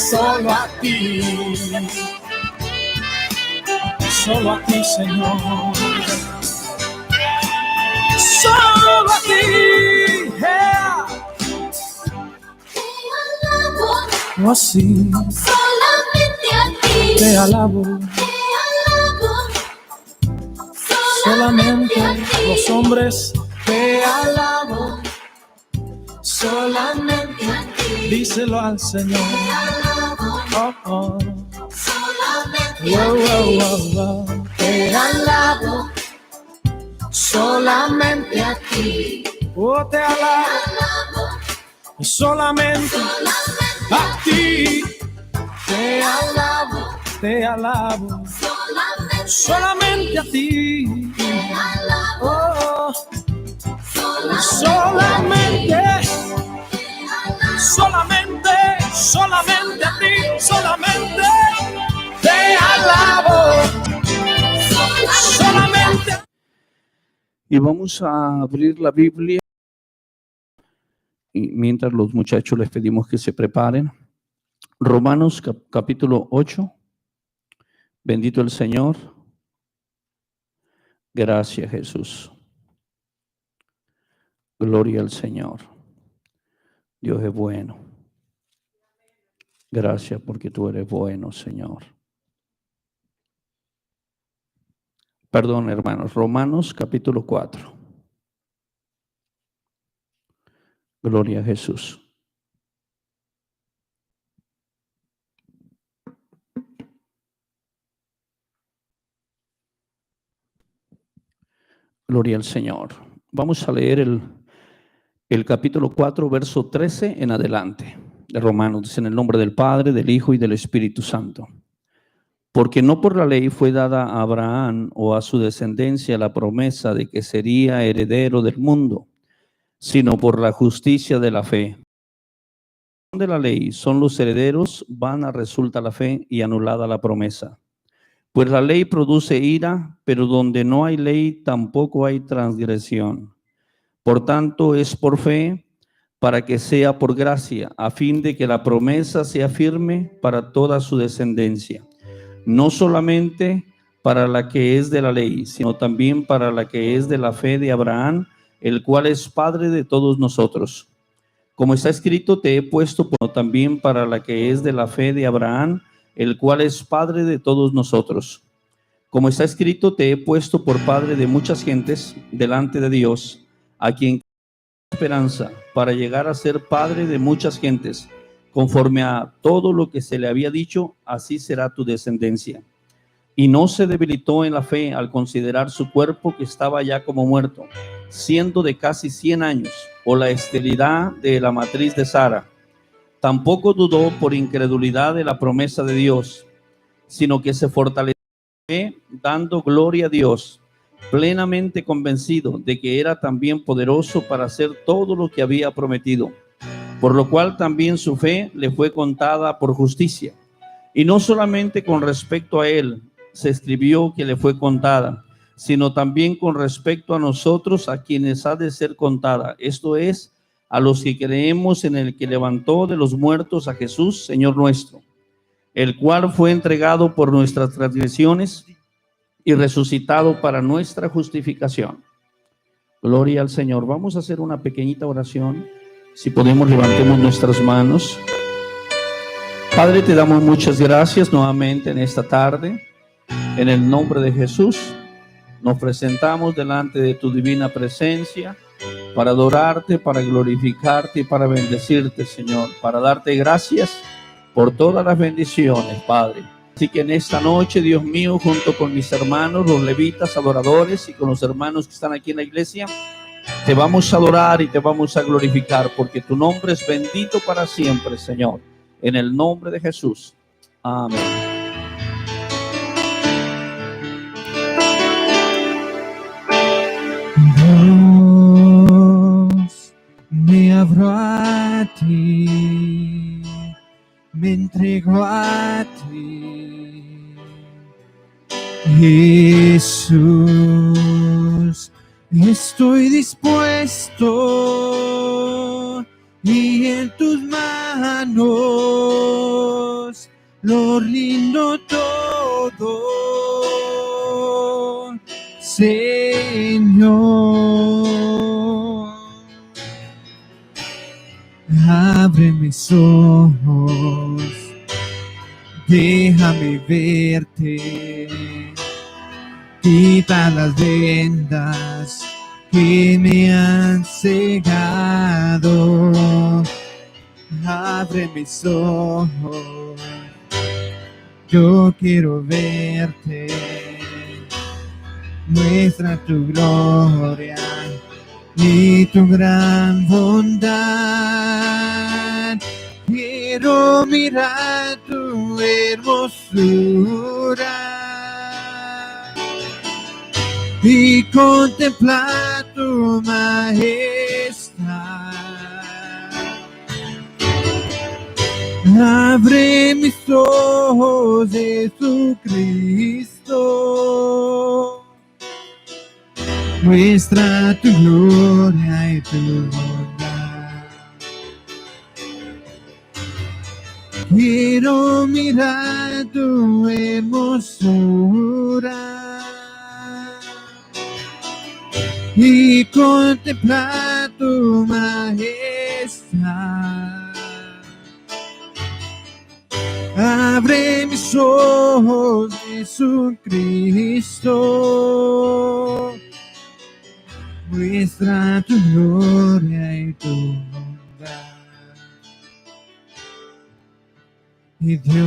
solo a ti, solo a ti, Señor, solo a ti. Oh, sí, solamente a ti, te alabo, solamente los hombres te alabo, solamente a ti, díselo al Señor. Oh, oh. Solamente a ti, te alabo, solamente a ti, oh, te alabo, solamente a ti, te alabo, solamente a ti, oh, solamente a ti, solamente te alabo, solamente. Y vamos a abrir la Biblia. Y mientras los muchachos les pedimos que se preparen. Romanos capítulo 8. Bendito el Señor. Gracias, Jesús. Gloria al Señor. Dios es bueno. Gracias porque tú eres bueno, Señor. Perdón, hermanos. Romanos capítulo 4. Gloria a Jesús. Gloria al Señor. Vamos a leer el capítulo 4, verso 13 en adelante de Romanos. Dice: en el nombre del Padre, del Hijo y del Espíritu Santo. Porque no por la ley fue dada a Abraham o a su descendencia la promesa de que sería heredero del mundo, sino por la justicia de la fe. De la ley son los herederos, vana resulta la fe y anulada la promesa. Pues la ley produce ira, pero donde no hay ley tampoco hay transgresión. Por tanto, es por fe, para que sea por gracia, a fin de que la promesa sea firme para toda su descendencia, no solamente para la que es de la ley, sino también para la que es de la fe de Abraham, el cual es Padre de todos nosotros. Como está escrito, te he puesto también para la que es de la fe de Abraham, el cual es Padre de todos nosotros. Como está escrito, te he puesto por padre de muchas gentes delante de Dios, a quien esperanza para llegar a ser padre de muchas gentes, conforme a todo lo que se le había dicho, así será tu descendencia. Y no se debilitó en la fe al considerar su cuerpo, que estaba ya como muerto, siendo de casi 100 años, o la esterilidad de la matriz de Sara. Tampoco dudó por incredulidad de la promesa de Dios, sino que se fortaleció en fe, dando gloria a Dios, plenamente convencido de que era también poderoso para hacer todo lo que había prometido, por lo cual también su fe le fue contada por justicia. Y no solamente con respecto a él se escribió que le fue contada, sino también con respecto a nosotros, a quienes ha de ser contada, esto es, a los que creemos en el que levantó de los muertos a Jesús, Señor nuestro, el cual fue entregado por nuestras transgresiones y resucitado para nuestra justificación. Gloria al Señor. Vamos a hacer una pequeñita oración. Si podemos, levantemos nuestras manos. Padre, te damos muchas gracias nuevamente en esta tarde. En el nombre de Jesús, nos presentamos delante de tu divina presencia para adorarte, para glorificarte y para bendecirte, Señor, para darte gracias por todas las bendiciones, Padre. Así que en esta noche, Dios mío, junto con mis hermanos, los levitas, adoradores, y con los hermanos que están aquí en la iglesia, te vamos a adorar y te vamos a glorificar, porque tu nombre es bendito para siempre, Señor. En el nombre de Jesús. Amén. Dios, me abro a ti, me entrego a ti, Jesús, estoy dispuesto y en tus manos lo rindo todo, Señor. Abre mis ojos, déjame verte, quita las vendas que me han cegado. Abre mis ojos, yo quiero verte, muestra tu gloria y tu gran bondad. Quiero mirar tu hermosura y contemplar tu majestad. Abre mis ojos, Jesucristo, muestra tu gloria y tu bondad. Quiero mirar tu hermosura y contemplar tu majestad. Abre mis ojos, Jesucristo, muestra tu gloria y tu bondad. Y Dios,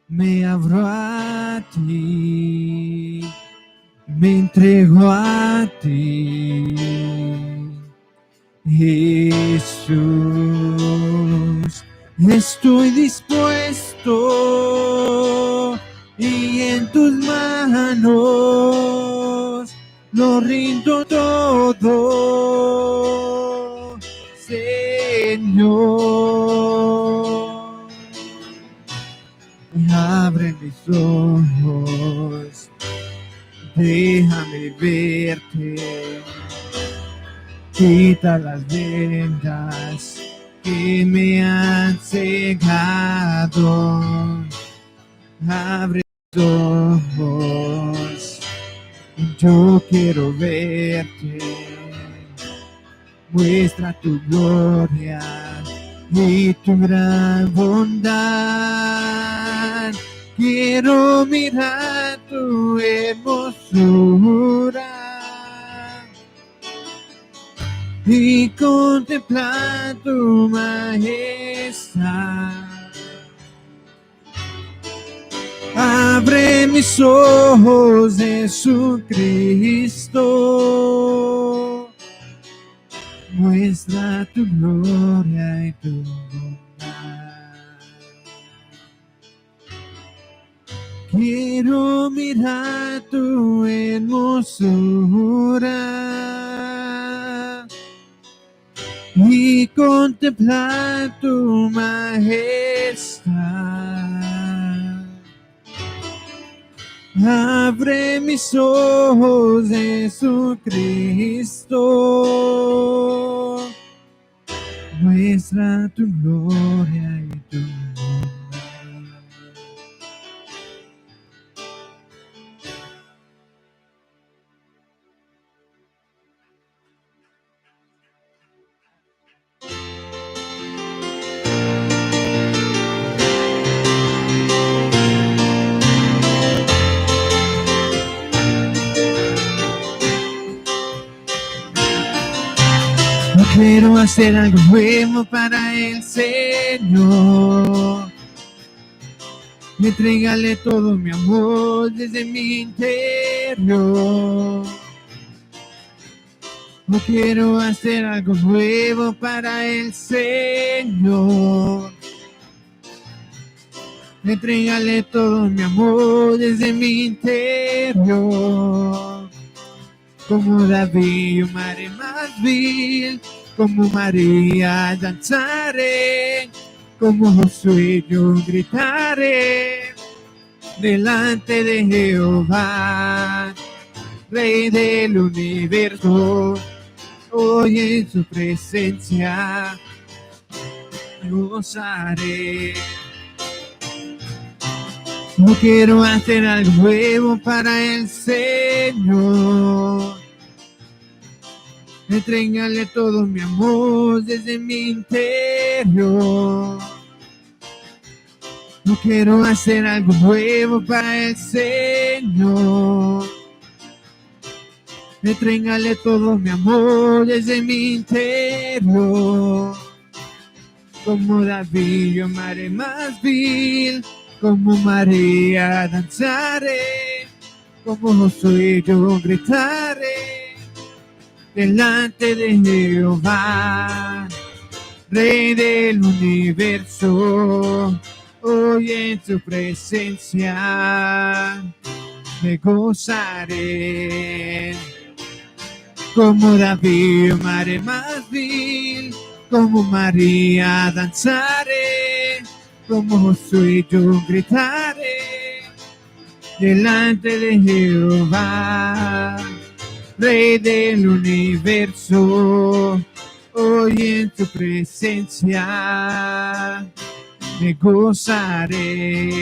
me abro a ti, me entrego a ti, Jesús. Estoy dispuesto y en tus manos lo rindo todo, Señor. Abre mis ojos, déjame verte, quita las vendas que me han cegado. Abre tus ojos, yo quiero verte, muestra tu gloria y tu gran bondad. Quiero mirar tu hermosura y contemplar tu majestad. Abre mis ojos, Jesucristo, muestra tu gloria y tu bondad. Quiero mirar tu hermosura y contemplar tu majestad. Abre mis ojos, Jesucristo, muestra tu gloria y tu bondad. Quiero hacer algo nuevo para el Señor. Entrégale todo mi amor desde mi interior. No quiero hacer algo nuevo para el Señor. Entrégale todo mi amor desde mi interior. Como David, yo me haré más vil. Como María danzaré, como Josué yo gritaré, delante de Jehová, Rey del universo. hoy en su presencia me gozaré. No quiero hacer algo nuevo para el Señor. Entrégale todo mi amor desde mi interior. No quiero hacer algo nuevo para el Señor. Entrégale todo mi amor desde mi interior. Como David yo amaré más vil, como María danzaré, como Josué yo gritaré delante de Jehová, Rey del universo. Hoy en su presencia me gozaré. Como David amaré más vil, como María danzaré, como Josué yo gritaré delante de Jehová, Rey del universo. Hoy en tu presencia me gozaré.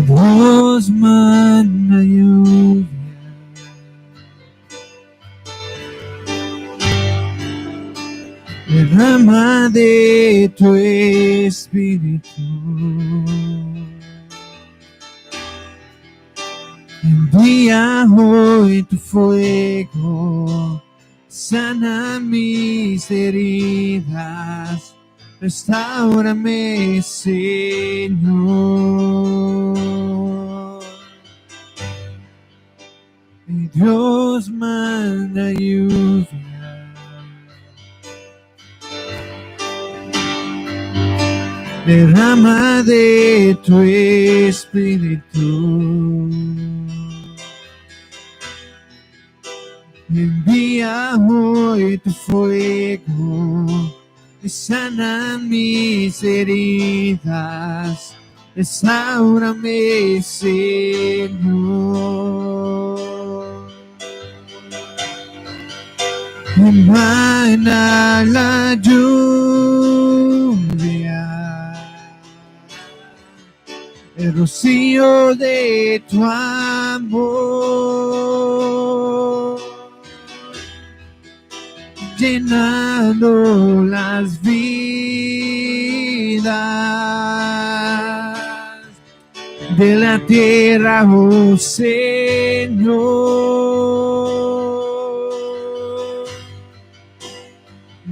Dios manda lluvia, derrama de tu espíritu, envía hoy tu fuego, sana mis heridas, restáurame, Señor. Y Dios manda lluvia, derrama de tu espíritu, envía hoy tu fuego, y sana mis heridas, restáurame, Señor. Emana la lluvia, el rocío de tu amor, llenando las vidas de la tierra, oh Señor.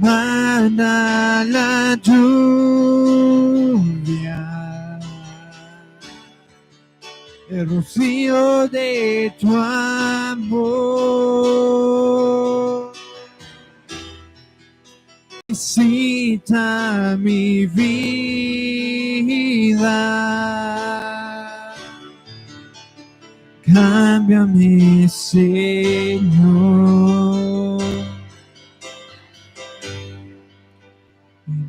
Manda la lluvia, el rocío de tu amor, visita mi vida, cámbiame, Señor.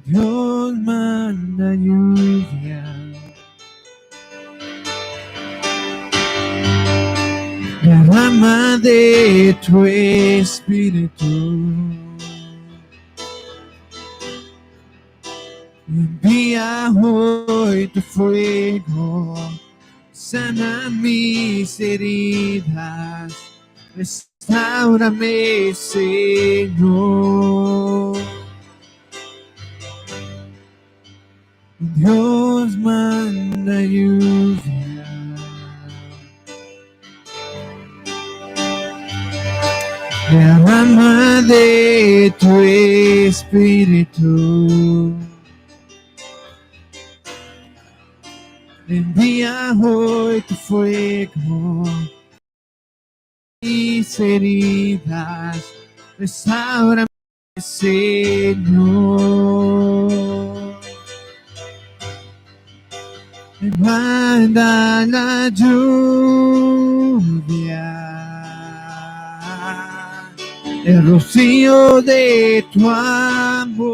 Dios manda lluvia, derrama de tu espíritu, envía hoy tu fuego, sana mis heridas, restáurame, Señor. Dios manda lluvia, de tu espíritu. Envía hoy tu fuego, mis heridas, restaura, Señor. Me manda la lluvia, el rocío de tu amor,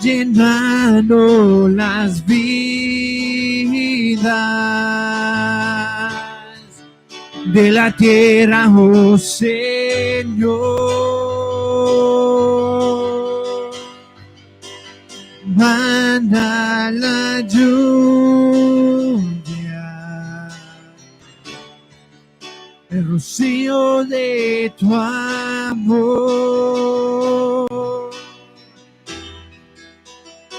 llenando las vidas de la tierra, oh Señor. Manda la lluvia, el rocío de tu amor,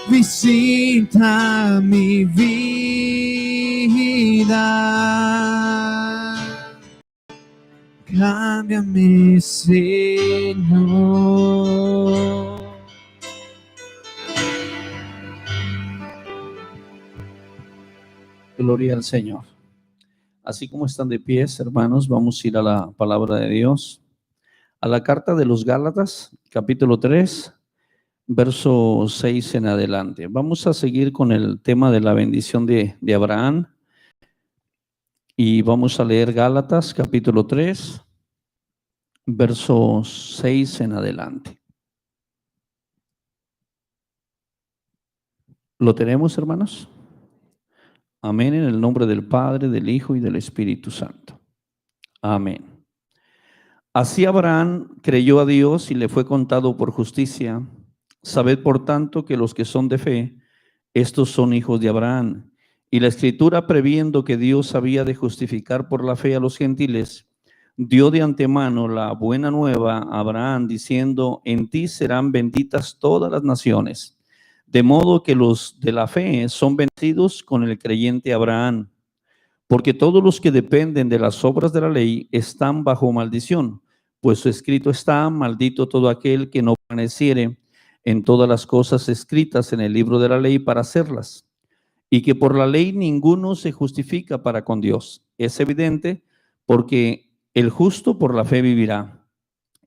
visita mi vida, cámbiame, Señor. Gloria al Señor. Así como están de pies, hermanos, vamos a ir a la palabra de Dios. A la carta de los Gálatas, capítulo 3, verso 6 en adelante. Vamos a seguir con el tema de la bendición de Abraham. Y vamos a leer Gálatas, capítulo 3, verso 6 en adelante. ¿Lo tenemos, hermanos? Amén, en el nombre del Padre, del Hijo y del Espíritu Santo. Amén. Así Abraham creyó a Dios y le fue contado por justicia. Sabed por tanto que los que son de fe, estos son hijos de Abraham. Y la Escritura, previendo que Dios había de justificar por la fe a los gentiles, dio de antemano la buena nueva a Abraham, diciendo: en ti serán benditas todas las naciones. De modo que los de la fe son bendecidos con el creyente Abraham. Porque todos los que dependen de las obras de la ley están bajo maldición, pues escrito está: maldito todo aquel que no permaneciere en todas las cosas escritas en el libro de la ley para hacerlas. Y que por la ley ninguno se justifica para con Dios. Es evidente, porque el justo por la fe vivirá.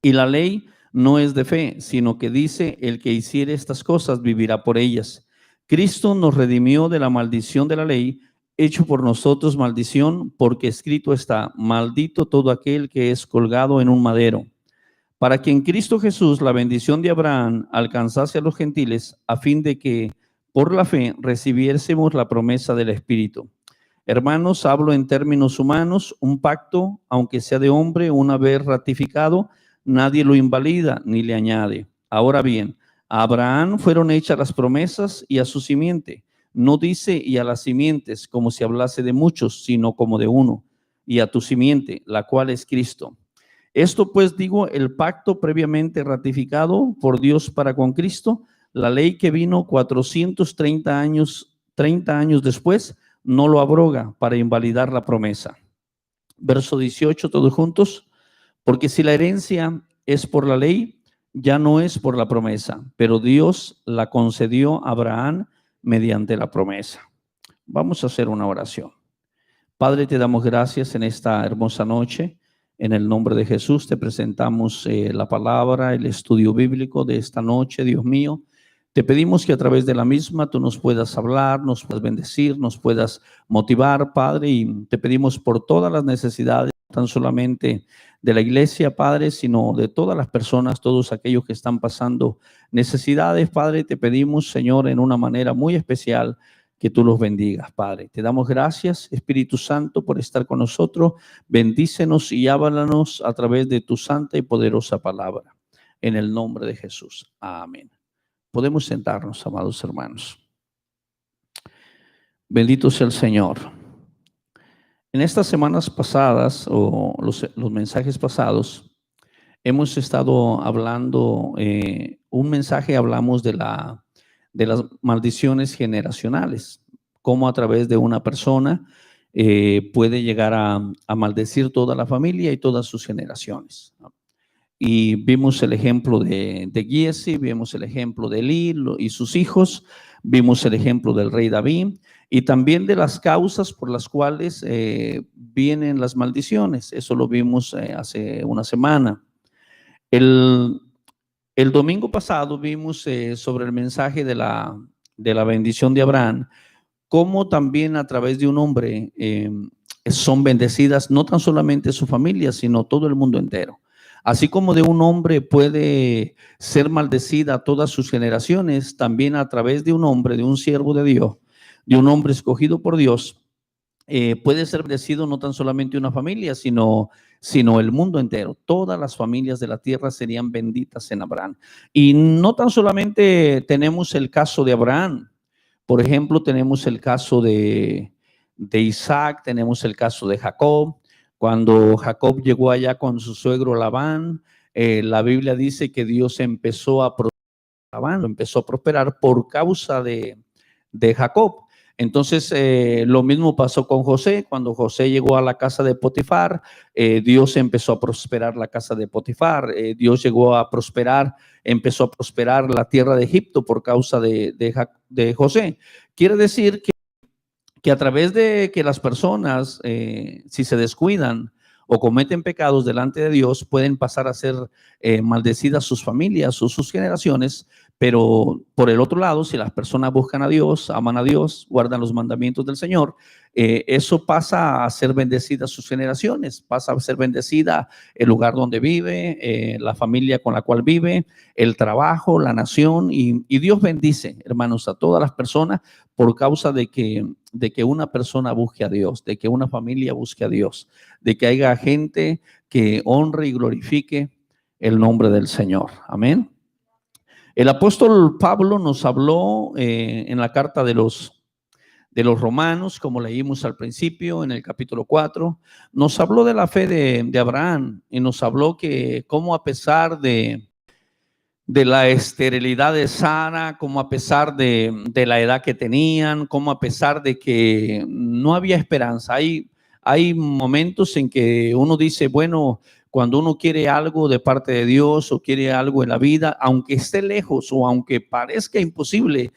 Y la ley no es de fe, sino que dice: el que hiciere estas cosas vivirá por ellas. Cristo nos redimió de la maldición de la ley, hecho por nosotros maldición, porque escrito está: maldito todo aquel que es colgado en un madero, para que en Cristo Jesús la bendición de Abraham alcanzase a los gentiles, a fin de que por la fe recibiésemos la promesa del Espíritu. Hermanos, hablo en términos humanos: un pacto, aunque sea de hombre, una vez ratificado, nadie lo invalida ni le añade. Ahora bien, a Abraham fueron hechas las promesas y a su simiente. No dice y a las simientes, como si hablase de muchos, sino como de uno, y a tu simiente, la cual es Cristo. Esto pues digo, el pacto previamente ratificado por Dios para con Cristo, la ley que vino 430 años después, no lo abroga para invalidar la promesa. Verso 18, todos juntos. Porque si la herencia es por la ley, ya no es por la promesa, pero Dios la concedió a Abraham mediante la promesa. Vamos a hacer una oración. Padre, te damos gracias en esta hermosa noche. En el nombre de Jesús te presentamos la palabra, el estudio bíblico de esta noche, Dios mío. Te pedimos que a través de la misma tú nos puedas hablar, nos puedas bendecir, nos puedas motivar, Padre, y te pedimos por todas las necesidades, tan solamente de la iglesia, Padre, sino de todas las personas, todos aquellos que están pasando necesidades, Padre. Te pedimos, Señor, en una manera muy especial, que tú los bendigas, Padre. Te damos gracias, Espíritu Santo, por estar con nosotros. Bendícenos y háblanos a través de tu santa y poderosa palabra. En el nombre de Jesús. Amén. Podemos sentarnos, amados hermanos. Bendito sea el Señor. En estas semanas pasadas, o los mensajes pasados, hemos estado hablando, un mensaje hablamos de las maldiciones generacionales, cómo a través de una persona puede llegar a maldecir toda la familia y todas sus generaciones, ¿no? Y vimos el ejemplo de Giesi, vimos el ejemplo de Elí y sus hijos, vimos el ejemplo del rey David y también de las causas por las cuales vienen las maldiciones. Eso lo vimos hace una semana. El domingo pasado vimos sobre el mensaje de la bendición de Abraham, cómo también a través de un hombre son bendecidas no tan solamente su familia, sino todo el mundo entero. Así como de un hombre puede ser maldecida todas sus generaciones, también a través de un hombre, de un siervo de Dios, de un hombre escogido por Dios, puede ser bendecido no tan solamente una familia, sino el mundo entero. Todas las familias de la tierra serían benditas en Abraham. Y no tan solamente tenemos el caso de Abraham, por ejemplo, tenemos el caso de Isaac, tenemos el caso de Jacob. Cuando Jacob llegó allá con su suegro Labán, la Biblia dice que Dios empezó a prosperar, lo empezó a prosperar por causa de Jacob. Entonces, lo mismo pasó con José. Cuando José llegó a la casa de Potifar, Dios empezó a prosperar la casa de Potifar. Dios llegó a prosperar, empezó a prosperar la tierra de Egipto por causa de José. Quiere decir que a través de que las personas, si se descuidan o cometen pecados delante de Dios, pueden pasar a ser maldecidas sus familias o sus generaciones. Pero por el otro lado, si las personas buscan a Dios, aman a Dios, guardan los mandamientos del Señor, eso pasa a ser bendecida sus generaciones, pasa a ser bendecida el lugar donde vive, la familia con la cual vive, el trabajo, la nación, y Dios bendice, hermanos, a todas las personas por causa de que una persona busque a Dios, de que una familia busque a Dios, de que haya gente que honre y glorifique el nombre del Señor. Amén. El apóstol Pablo nos habló en la carta de los Romanos, como leímos al principio en el capítulo 4, nos habló de la fe de Abraham y nos habló que cómo a pesar de la esterilidad de Sara, como a pesar de la edad que tenían, como a pesar de que no había esperanza. Hay momentos en que uno dice, bueno, cuando uno quiere algo de parte de Dios o quiere algo en la vida, aunque esté lejos o aunque parezca imposible,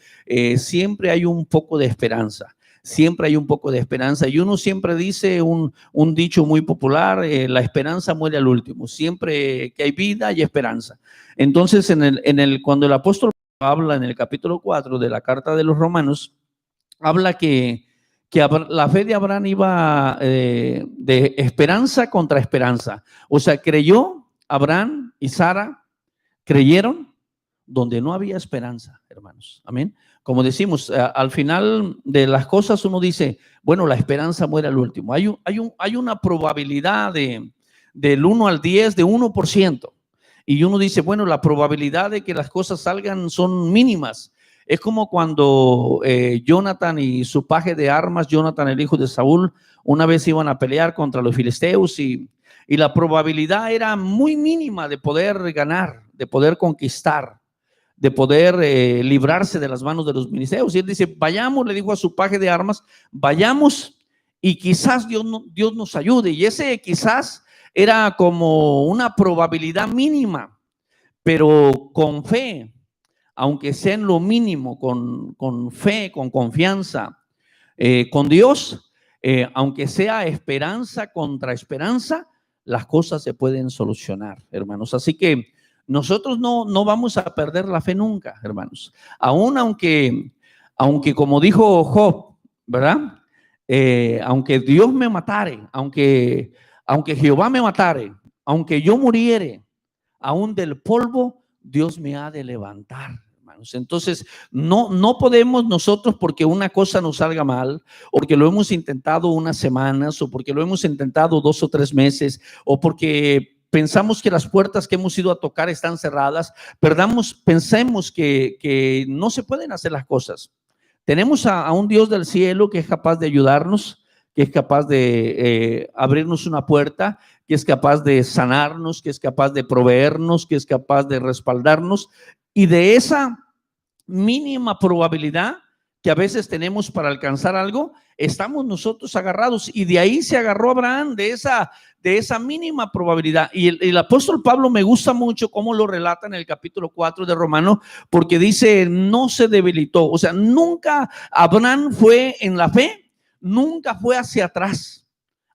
siempre hay un poco de esperanza. Siempre hay un poco de esperanza. Y uno siempre dice un dicho muy popular, la esperanza muere al último. Siempre que hay vida hay esperanza. Entonces, cuando el apóstol habla en el capítulo 4 de la carta de los Romanos, habla que la fe de Abraham iba de esperanza contra esperanza. O sea, creyó Abraham y Sara, creyeron donde no había esperanza, hermanos. Amén. Como decimos, al final de las cosas uno dice, bueno, la esperanza muere al último. Hay una probabilidad del 1 al 10 de 1%. Y uno dice, bueno, la probabilidad de que las cosas salgan son mínimas. Es como cuando Jonathan y su paje de armas, Jonathan el hijo de Saúl, una vez iban a pelear contra los filisteos y la probabilidad era muy mínima de poder ganar, de poder conquistar, de poder librarse de las manos de los filisteos. Y él dice, vayamos, le dijo a su paje de armas, vayamos y quizás Dios nos ayude. Y ese quizás era como una probabilidad mínima, pero con fe, aunque sea en lo mínimo, con fe, con confianza, con Dios, aunque sea esperanza contra esperanza, las cosas se pueden solucionar, hermanos. Así que nosotros no vamos a perder la fe nunca, hermanos. Aunque como dijo Job, ¿verdad? Aunque Dios me matare, aunque Jehová me matare, aunque yo muriere, aún del polvo Dios me ha de levantar. Entonces, no podemos nosotros, porque una cosa nos salga mal, o porque lo hemos intentado unas semanas, o porque lo hemos intentado 2 o 3 meses, o porque pensamos que las puertas que hemos ido a tocar están cerradas, pensemos que no se pueden hacer las cosas. Tenemos a un Dios del cielo que es capaz de ayudarnos, que es capaz de abrirnos una puerta, que es capaz de sanarnos, que es capaz de proveernos, que es capaz de respaldarnos. Y de esa mínima probabilidad que a veces tenemos para alcanzar algo, estamos nosotros agarrados, y de ahí se agarró Abraham, de esa mínima probabilidad. Y el apóstol Pablo me gusta mucho cómo lo relata en el capítulo 4 de Romanos, porque dice, no se debilitó. O sea, nunca Abraham fue en la fe, nunca fue hacia atrás.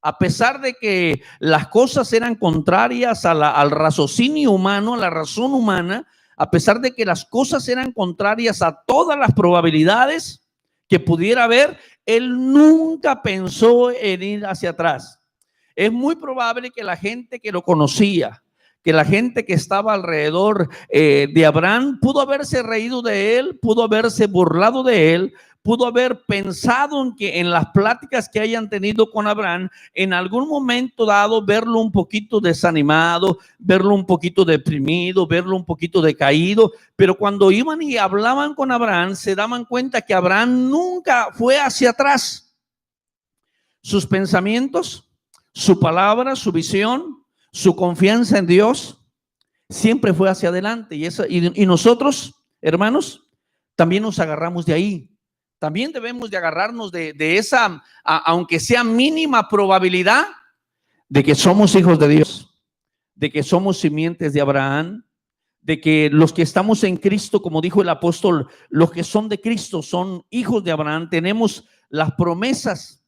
A pesar de que las cosas eran contrarias al raciocinio humano, a la razón humana, a pesar de que las cosas eran contrarias a todas las probabilidades que pudiera haber, él nunca pensó en ir hacia atrás. Es muy probable que la gente que lo conocía, que la gente que estaba alrededor de Abraham, pudo haberse reído de él, pudo haberse burlado de él, pudo haber pensado en que en las pláticas que hayan tenido con Abraham, en algún momento dado, verlo un poquito desanimado, verlo un poquito deprimido, verlo un poquito decaído. Pero cuando iban y hablaban con Abraham, se daban cuenta que Abraham nunca fue hacia atrás. Sus pensamientos, su palabra, su visión, su confianza en Dios, siempre fue hacia adelante. Y nosotros, hermanos, también nos agarramos de ahí. También debemos de agarrarnos de esa, aunque sea mínima probabilidad, de que somos hijos de Dios, de que somos simientes de Abraham, de que los que estamos en Cristo, como dijo el apóstol, los que son de Cristo son hijos de Abraham. Tenemos las promesas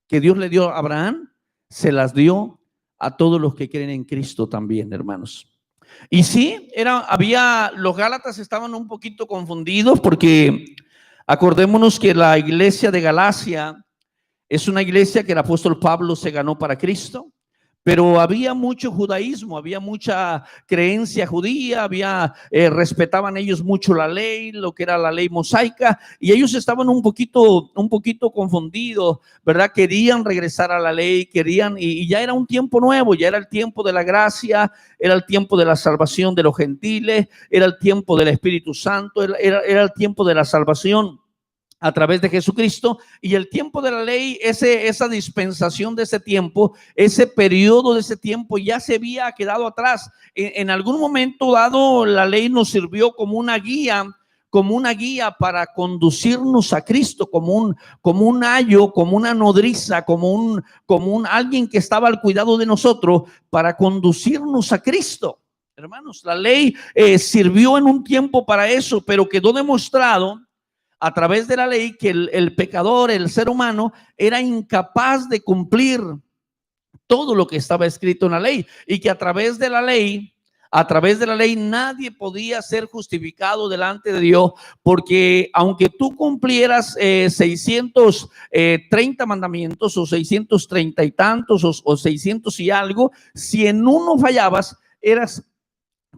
que Dios le dio a Abraham, se las dio a todos los que creen en Cristo también, hermanos. Y sí, los Gálatas estaban un poquito confundidos, porque acordémonos que la iglesia de Galacia es una iglesia que el apóstol Pablo se ganó para Cristo, pero había mucho judaísmo, había mucha creencia judía, respetaban ellos mucho la ley, lo que era la ley mosaica, y ellos estaban un poquito confundidos, ¿verdad? Querían regresar a la ley, y ya era un tiempo nuevo, ya era el tiempo de la gracia, era el tiempo de la salvación de los gentiles, era el tiempo del Espíritu Santo, era el tiempo de la salvación a través de Jesucristo. Y el tiempo de la ley, esa dispensación de ese tiempo, ese periodo de ese tiempo ya se había quedado atrás. En algún momento dado, la ley nos sirvió como una guía para conducirnos a Cristo, como un ayo, como una nodriza, como un alguien que estaba al cuidado de nosotros para conducirnos a Cristo. Hermanos, la ley sirvió en un tiempo para eso, pero quedó demostrado a través de la ley que el pecador, el ser humano, era incapaz de cumplir todo lo que estaba escrito en la ley, y que a través de la ley nadie podía ser justificado delante de Dios, porque aunque tú cumplieras 630 mandamientos o 630 y tantos o 600 y algo, si en uno fallabas, eras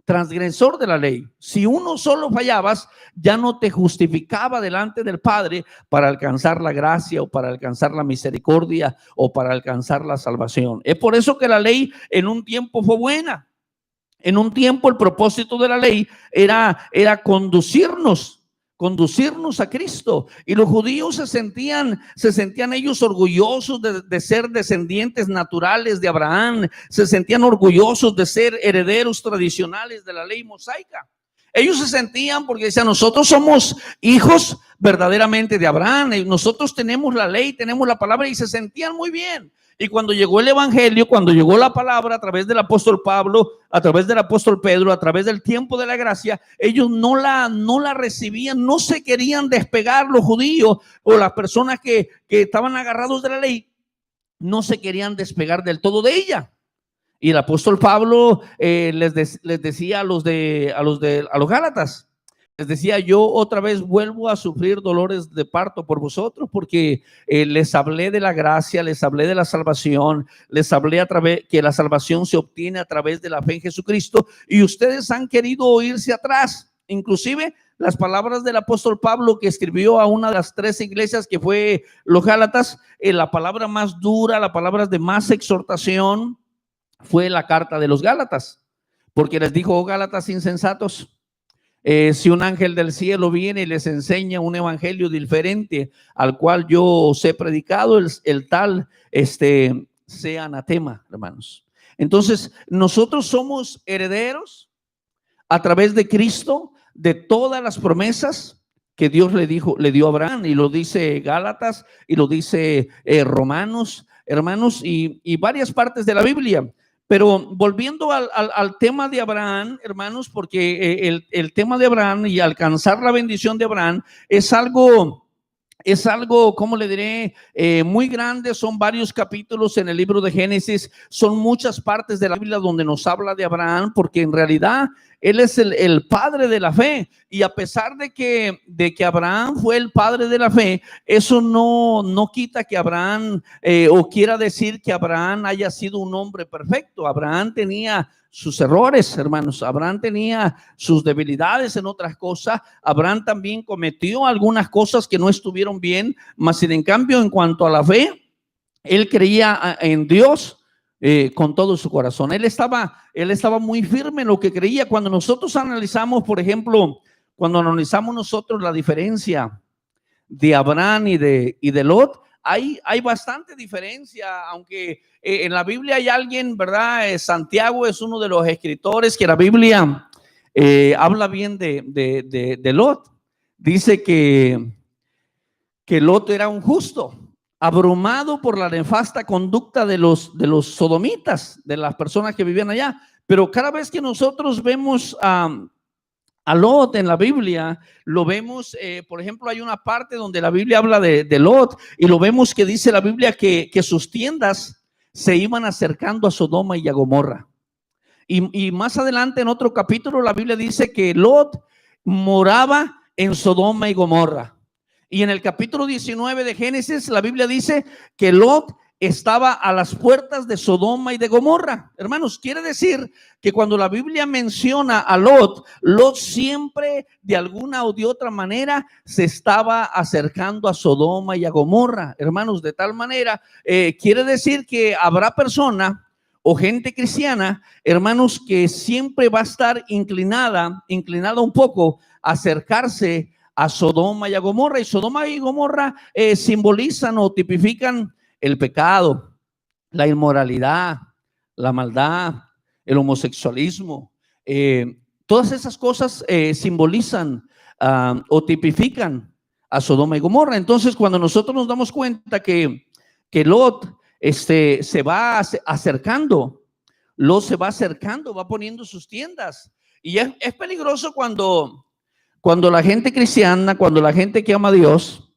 transgresor de la ley. Si uno solo fallabas, ya no te justificaba delante del Padre para alcanzar la gracia o para alcanzar la misericordia o para alcanzar la salvación. Es por eso que la ley en un tiempo fue buena. En un tiempo el propósito de la ley era conducirnos a Cristo. Y los judíos se sentían ellos orgullosos de ser descendientes naturales de Abraham, se sentían orgullosos de ser herederos tradicionales de la ley mosaica. Ellos se sentían, porque decían, nosotros somos hijos verdaderamente de Abraham, nosotros tenemos la ley, tenemos la palabra, y se sentían muy bien. Y cuando llegó el evangelio, cuando llegó la palabra a través del apóstol Pablo, a través del apóstol Pedro, a través del tiempo de la gracia, ellos no la recibían, no se querían despegar. Los judíos o las personas que estaban agarrados de la ley, no se querían despegar del todo de ella. Y el apóstol Pablo les decía a los Gálatas, les decía, yo otra vez vuelvo a sufrir dolores de parto por vosotros, porque les hablé de la gracia, les hablé de la salvación, les hablé a través que la salvación se obtiene a través de la fe en Jesucristo, y ustedes han querido irse atrás. Inclusive las palabras del apóstol Pablo, que escribió a una de las 3 iglesias que fue los Gálatas, la palabra más dura, la palabra de más exhortación fue la carta de los Gálatas, porque les dijo, oh Gálatas insensatos, si un ángel del cielo viene y les enseña un evangelio diferente al cual yo os he predicado, el tal sea anatema, hermanos. Entonces, nosotros somos herederos a través de Cristo de todas las promesas que Dios le dio a Abraham, y lo dice Gálatas y lo dice Romanos, hermanos, y varias partes de la Biblia. Pero volviendo al tema de Abraham, hermanos, porque el tema de Abraham y alcanzar la bendición de Abraham es algo, ¿cómo le diré? Muy grande. Son varios capítulos en el libro de Génesis, son muchas partes de la Biblia donde nos habla de Abraham, porque en realidad él es el padre de la fe. Y a pesar de que Abraham fue el padre de la fe, eso no quita que Abraham, o quiera decir que Abraham haya sido un hombre perfecto. Abraham tenía sus errores, hermanos. Abraham tenía sus debilidades en otras cosas. Abraham también cometió algunas cosas que no estuvieron bien, mas sin en cambio, en cuanto a la fe, él creía en Dios con todo su corazón. Él estaba muy firme en lo que creía. Cuando nosotros analizamos, por ejemplo, cuando analizamos nosotros la diferencia de Abraham y de Lot, hay bastante diferencia, aunque en la Biblia hay alguien, ¿verdad? Santiago es uno de los escritores que la Biblia habla bien de Lot. Dice que Lot era un justo, abrumado por la nefasta conducta de los sodomitas, de las personas que vivían allá. Pero cada vez que nosotros vemos a Lot en la Biblia, lo vemos, por ejemplo, hay una parte donde la Biblia habla de Lot, y lo vemos que dice la Biblia que sus tiendas se iban acercando a Sodoma y a Gomorra. Y más adelante en otro capítulo la Biblia dice que Lot moraba en Sodoma y Gomorra. Y en el capítulo 19 de Génesis la Biblia dice que Lot estaba a las puertas de Sodoma y de Gomorra. Hermanos, quiere decir que cuando la Biblia menciona a Lot, Lot siempre de alguna o de otra manera se estaba acercando a Sodoma y a Gomorra. Hermanos, de tal manera, quiere decir que habrá persona o gente cristiana, hermanos, que siempre va a estar inclinada un poco a acercarse a Sodoma y a Gomorra. Y Sodoma y Gomorra simbolizan o tipifican el pecado, la inmoralidad, la maldad, el homosexualismo. Todas esas cosas simbolizan o tipifican a Sodoma y Gomorra. Entonces, cuando nosotros nos damos cuenta que Lot se va acercando, va poniendo sus tiendas. Y es peligroso cuando la gente cristiana, cuando la gente que ama a Dios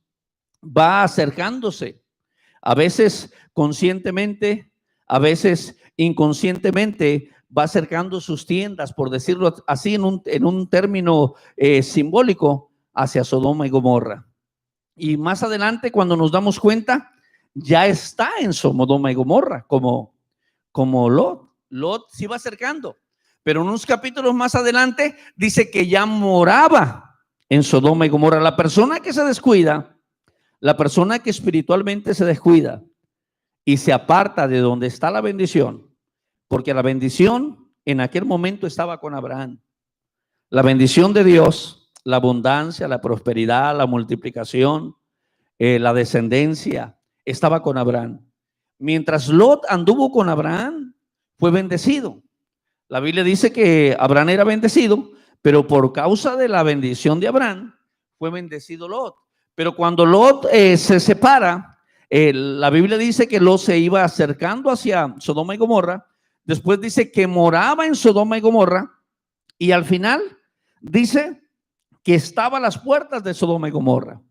va acercándose, a veces conscientemente, a veces inconscientemente, va acercando sus tiendas, por decirlo así, en un término simbólico, hacia Sodoma y Gomorra. Y más adelante, cuando nos damos cuenta, ya está en Sodoma y Gomorra, como Lot. Lot se iba acercando, pero en unos capítulos más adelante dice que ya moraba en Sodoma y Gomorra. La persona que se descuida, la persona que espiritualmente se descuida y se aparta de donde está la bendición, porque la bendición en aquel momento estaba con Abraham. La bendición de Dios, la abundancia, la prosperidad, la multiplicación, la descendencia, estaba con Abraham. Mientras Lot anduvo con Abraham, fue bendecido. La Biblia dice que Abraham era bendecido, pero por causa de la bendición de Abraham, fue bendecido Lot. Pero cuando Lot se separa, la Biblia dice que Lot se iba acercando hacia Sodoma y Gomorra. Después dice que moraba en Sodoma y Gomorra. Y al final dice que estaba a las puertas de Sodoma y Gomorra.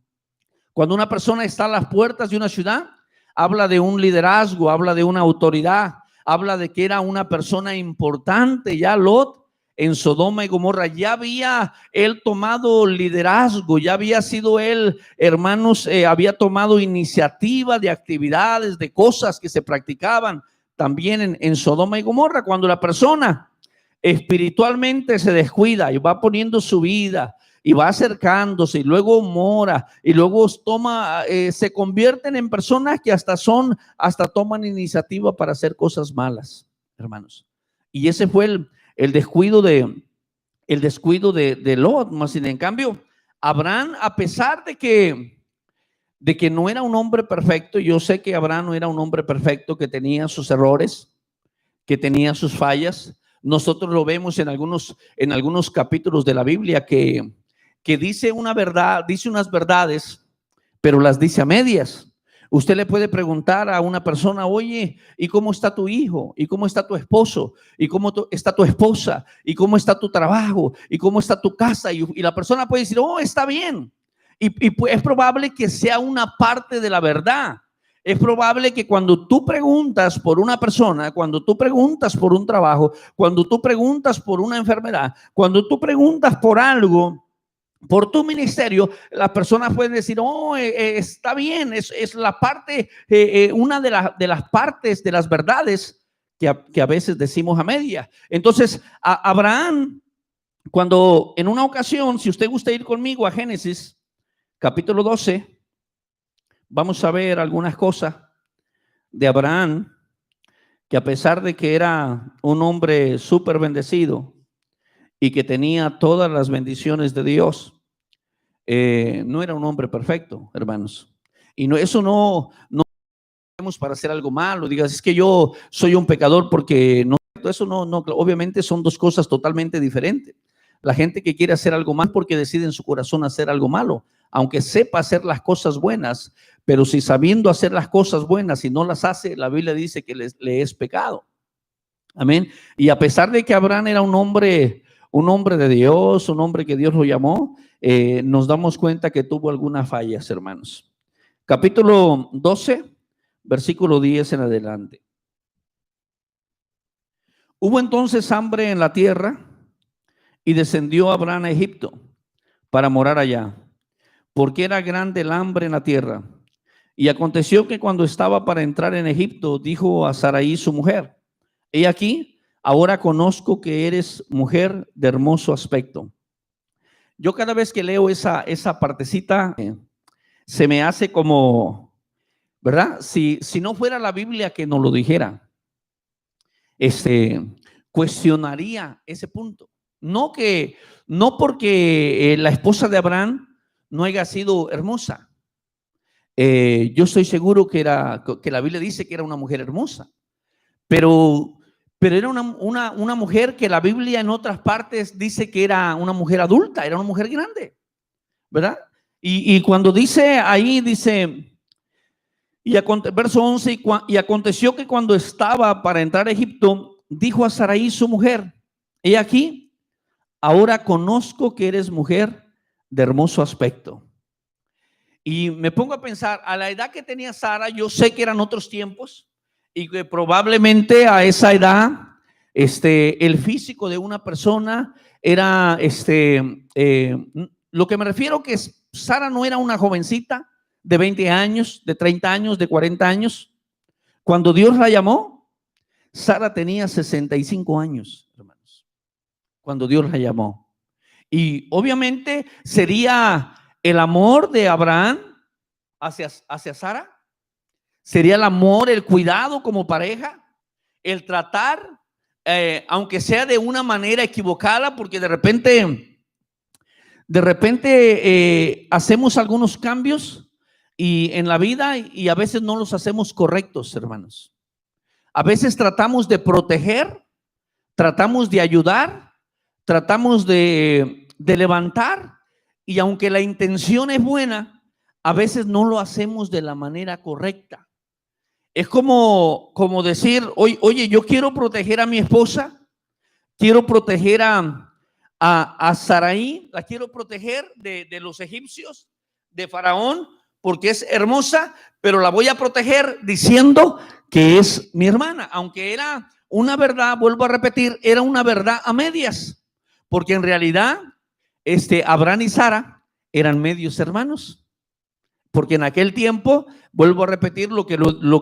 Cuando una persona está a las puertas de una ciudad, habla de un liderazgo, habla de una autoridad, habla de que era una persona importante. Ya Lot en Sodoma y Gomorra ya había él tomado liderazgo, ya había sido él, hermanos, había tomado iniciativa de actividades, de cosas que se practicaban también en Sodoma y Gomorra. Cuando la persona espiritualmente se descuida y va poniendo su vida y va acercándose y luego mora y luego se convierten en personas que hasta toman iniciativa para hacer cosas malas, hermanos. Y ese fue el descuido de Lot. Más sin en cambio, Abraham, a pesar de que no era un hombre perfecto, yo sé que Abraham no era un hombre perfecto, que tenía sus errores, que tenía sus fallas. Nosotros lo vemos en algunos capítulos de la Biblia que que dice una verdad, dice unas verdades, pero las dice a medias. Usted le puede preguntar a una persona, oye, ¿y cómo está tu hijo? ¿Y cómo está tu esposo? ¿Y cómo está tu esposa? ¿Y cómo está tu trabajo? ¿Y cómo está tu casa? Y la persona puede decir, oh, está bien. Y es probable que sea una parte de la verdad. Es probable que cuando tú preguntas por una persona, cuando tú preguntas por un trabajo, cuando tú preguntas por una enfermedad, cuando tú preguntas por algo, por tu ministerio, las personas pueden decir, oh, está bien, es la parte, una de las partes de las verdades que a veces decimos a media. Entonces, Abraham, cuando en una ocasión, si usted gusta ir conmigo a Génesis, capítulo 12, vamos a ver algunas cosas de Abraham, que a pesar de que era un hombre súper bendecido y que tenía todas las bendiciones de Dios, no era un hombre perfecto, hermanos. Y eso no tenemos para hacer algo malo. Digas, es que yo soy un pecador porque no. Eso no, obviamente son dos cosas totalmente diferentes. La gente que quiere hacer algo mal porque decide en su corazón hacer algo malo, aunque sepa hacer las cosas buenas, pero si sabiendo hacer las cosas buenas y no las hace, la Biblia dice que le es pecado. Amén. Y a pesar de que Abraham era un hombre de Dios, un hombre que Dios lo llamó, nos damos cuenta que tuvo algunas fallas, hermanos. Capítulo 12, versículo 10 en adelante. Hubo entonces hambre en la tierra y descendió Abraham a Egipto para morar allá, porque era grande el hambre en la tierra. Y aconteció que cuando estaba para entrar en Egipto, dijo a Sarai su mujer, he aquí, ahora conozco que eres mujer de hermoso aspecto. Yo cada vez que leo esa partecita, se me hace como, ¿verdad? Si no fuera la Biblia que nos lo dijera, cuestionaría ese punto. No porque la esposa de Abraham no haya sido hermosa. Yo estoy seguro que la Biblia dice que era una mujer hermosa, pero era una mujer que la Biblia en otras partes dice que era una mujer adulta, era una mujer grande, ¿verdad? Y cuando dice ahí, dice, verso 11, y aconteció que cuando estaba para entrar a Egipto, dijo a Sarai su mujer, he aquí, ahora conozco que eres mujer de hermoso aspecto. Y me pongo a pensar, a la edad que tenía Sara, yo sé que eran otros tiempos y que probablemente a esa edad, el físico de una persona era, lo que me refiero que Sara no era una jovencita de 20 años, de 30 años, de 40 años. Cuando Dios la llamó, Sara tenía 65 años, hermanos, cuando Dios la llamó. Y obviamente sería el amor de Abraham hacia Sara, sería el amor, el cuidado como pareja, el tratar, aunque sea de una manera equivocada, porque de repente hacemos algunos cambios en la vida y a veces no los hacemos correctos, hermanos. A veces tratamos de proteger, tratamos de ayudar, tratamos de levantar, y aunque la intención es buena, a veces no lo hacemos de la manera correcta. Es como decir, oye, yo quiero proteger a mi esposa, quiero proteger a Sarai, la quiero proteger de los egipcios, de Faraón, porque es hermosa, pero la voy a proteger diciendo que es mi hermana, aunque era una verdad, vuelvo a repetir, era una verdad a medias, porque en realidad Abraham y Sara eran medios hermanos, porque en aquel tiempo, vuelvo a repetir lo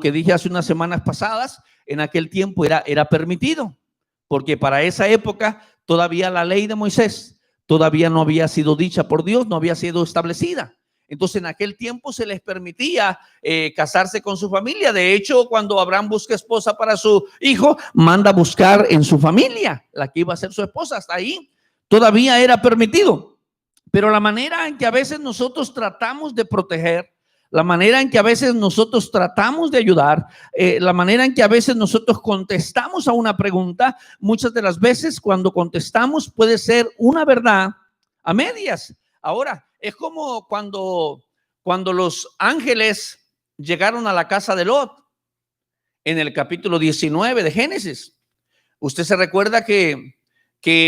que dije hace unas semanas pasadas, en aquel tiempo era permitido, porque para esa época todavía la ley de Moisés todavía no había sido dicha por Dios, no había sido establecida. Entonces en aquel tiempo se les permitía casarse con su familia. De hecho, cuando Abraham busca esposa para su hijo, manda a buscar en su familia la que iba a ser su esposa. Hasta ahí todavía era permitido. Pero la manera en que a veces nosotros tratamos de proteger, la manera en que a veces nosotros tratamos de ayudar, la manera en que a veces nosotros contestamos a una pregunta, muchas de las veces cuando contestamos puede ser una verdad a medias. Ahora, es como cuando los ángeles llegaron a la casa de Lot en el capítulo 19 de Génesis. Usted se recuerda que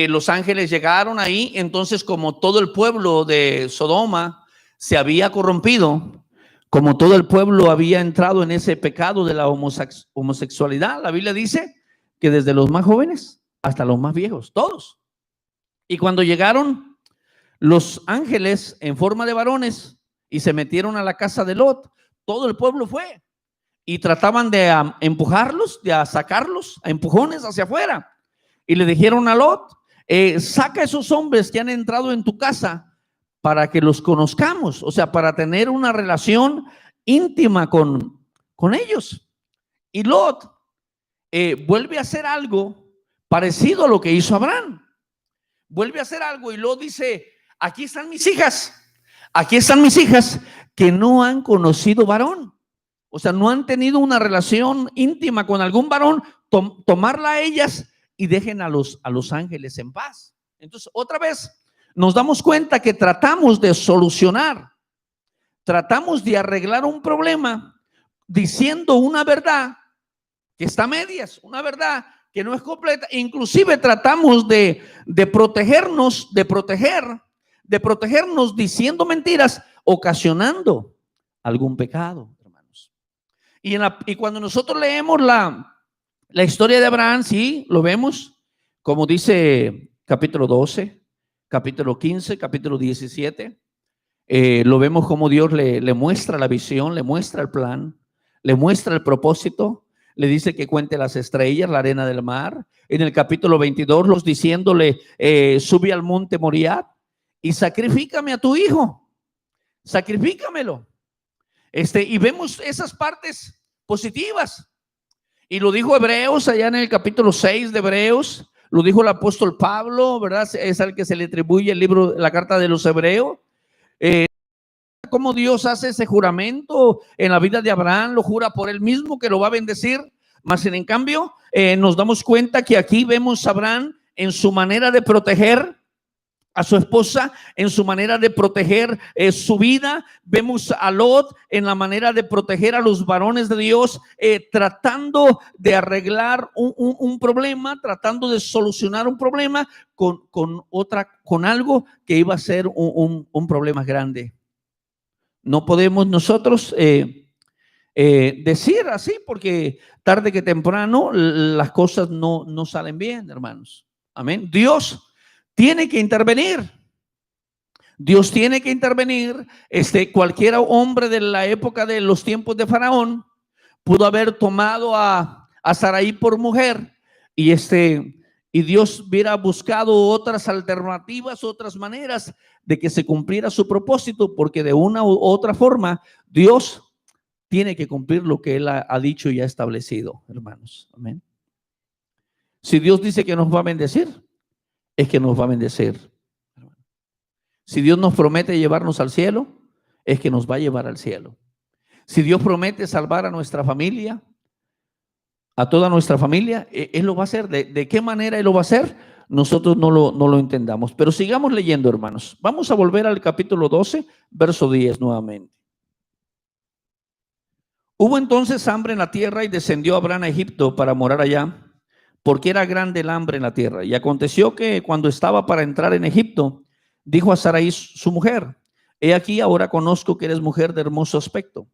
los ángeles llegaron ahí, entonces como todo el pueblo de Sodoma se había corrompido, como todo el pueblo había entrado en ese pecado de la homosexualidad, la Biblia dice que desde los más jóvenes hasta los más viejos, todos. Y cuando llegaron los ángeles en forma de varones y se metieron a la casa de Lot, todo el pueblo fue y trataban de empujarlos, de sacarlos a empujones hacia afuera. Y le dijeron a Lot, saca a esos hombres que han entrado en tu casa para que los conozcamos, o sea, para tener una relación íntima con ellos. Y Lot vuelve a hacer algo parecido a lo que hizo Abraham. Vuelve a hacer algo y Lot dice, aquí están mis hijas que no han conocido varón. O sea, no han tenido una relación íntima con algún varón, tomarla a ellas y dejen a los ángeles en paz. Entonces, otra vez nos damos cuenta que tratamos de solucionar, tratamos de arreglar un problema diciendo una verdad que está a medias, una verdad que no es completa. Inclusive tratamos de protegernos diciendo mentiras, ocasionando algún pecado, hermanos. Y cuando nosotros leemos la historia de Abraham, sí, lo vemos, como dice capítulo 12, capítulo 15, capítulo 17, lo vemos como Dios le muestra la visión, le muestra el plan, le muestra el propósito, le dice que cuente las estrellas, la arena del mar. En el capítulo 22, los diciéndole, sube al monte Moriah y sacrifícame a tu hijo, sacrifícamelo. Y vemos esas partes positivas. Y lo dijo Hebreos allá en el capítulo 6 de Hebreos, lo dijo el apóstol Pablo, ¿verdad? Es al que se le atribuye el libro, la carta de los Hebreos. Cómo Dios hace ese juramento en la vida de Abraham, lo jura por él mismo que lo va a bendecir, mas en cambio nos damos cuenta que aquí vemos a Abraham en su manera de proteger a su esposa, en su manera de proteger su vida. Vemos a Lot en la manera de proteger a los varones de Dios, tratando de arreglar un problema, tratando de solucionar un problema con algo que iba a ser un problema grande. No podemos nosotros decir así, porque tarde que temprano las cosas no salen bien, hermanos. Amén. Dios tiene que intervenir. Dios tiene que intervenir. Cualquier hombre de la época de los tiempos de Faraón pudo haber tomado a Sarai por mujer y Dios hubiera buscado otras alternativas, otras maneras de que se cumpliera su propósito, porque de una u otra forma Dios tiene que cumplir lo que Él ha dicho y ha establecido, hermanos. Amén. Si Dios dice que nos va a bendecir, es que nos va a bendecir. Si Dios nos promete llevarnos al cielo, es que nos va a llevar al cielo. Si Dios promete salvar a nuestra familia, a toda nuestra familia, Él lo va a hacer. ¿De qué manera Él lo va a hacer? Nosotros no lo entendamos. Pero sigamos leyendo, hermanos. Vamos a volver al capítulo 12, verso 10 nuevamente. Hubo entonces hambre en la tierra y descendió Abraham a Egipto para morar allá, porque era grande el hambre en la tierra. Y aconteció que cuando estaba para entrar en Egipto, dijo a Sarai su mujer: he aquí, ahora conozco que eres mujer de hermoso aspecto.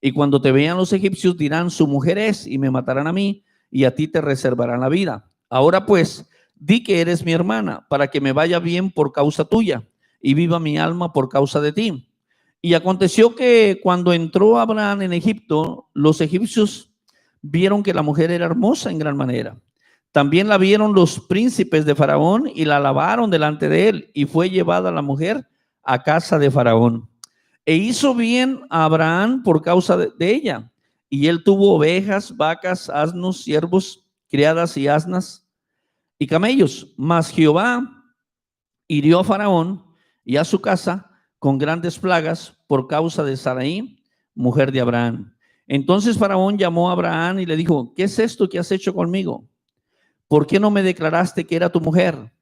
Y cuando te vean los egipcios dirán: su mujer es, y me matarán a mí, y a ti te reservarán la vida. Ahora pues, di que eres mi hermana, para que me vaya bien por causa tuya, y viva mi alma por causa de ti. Y aconteció que cuando entró Abraham en Egipto, los egipcios vieron que la mujer era hermosa en gran manera. También la vieron los príncipes de Faraón y la alabaron delante de él, y fue llevada la mujer a casa de Faraón. E hizo bien a Abraham por causa de ella, y él tuvo ovejas, vacas, asnos, siervos, criadas y asnas y camellos. Mas Jehová hirió a Faraón y a su casa con grandes plagas por causa de Sarai, mujer de Abraham. Entonces Faraón llamó a Abraham y le dijo: ¿qué es esto que has hecho conmigo? ¿Por qué no me declaraste que era tu mujer?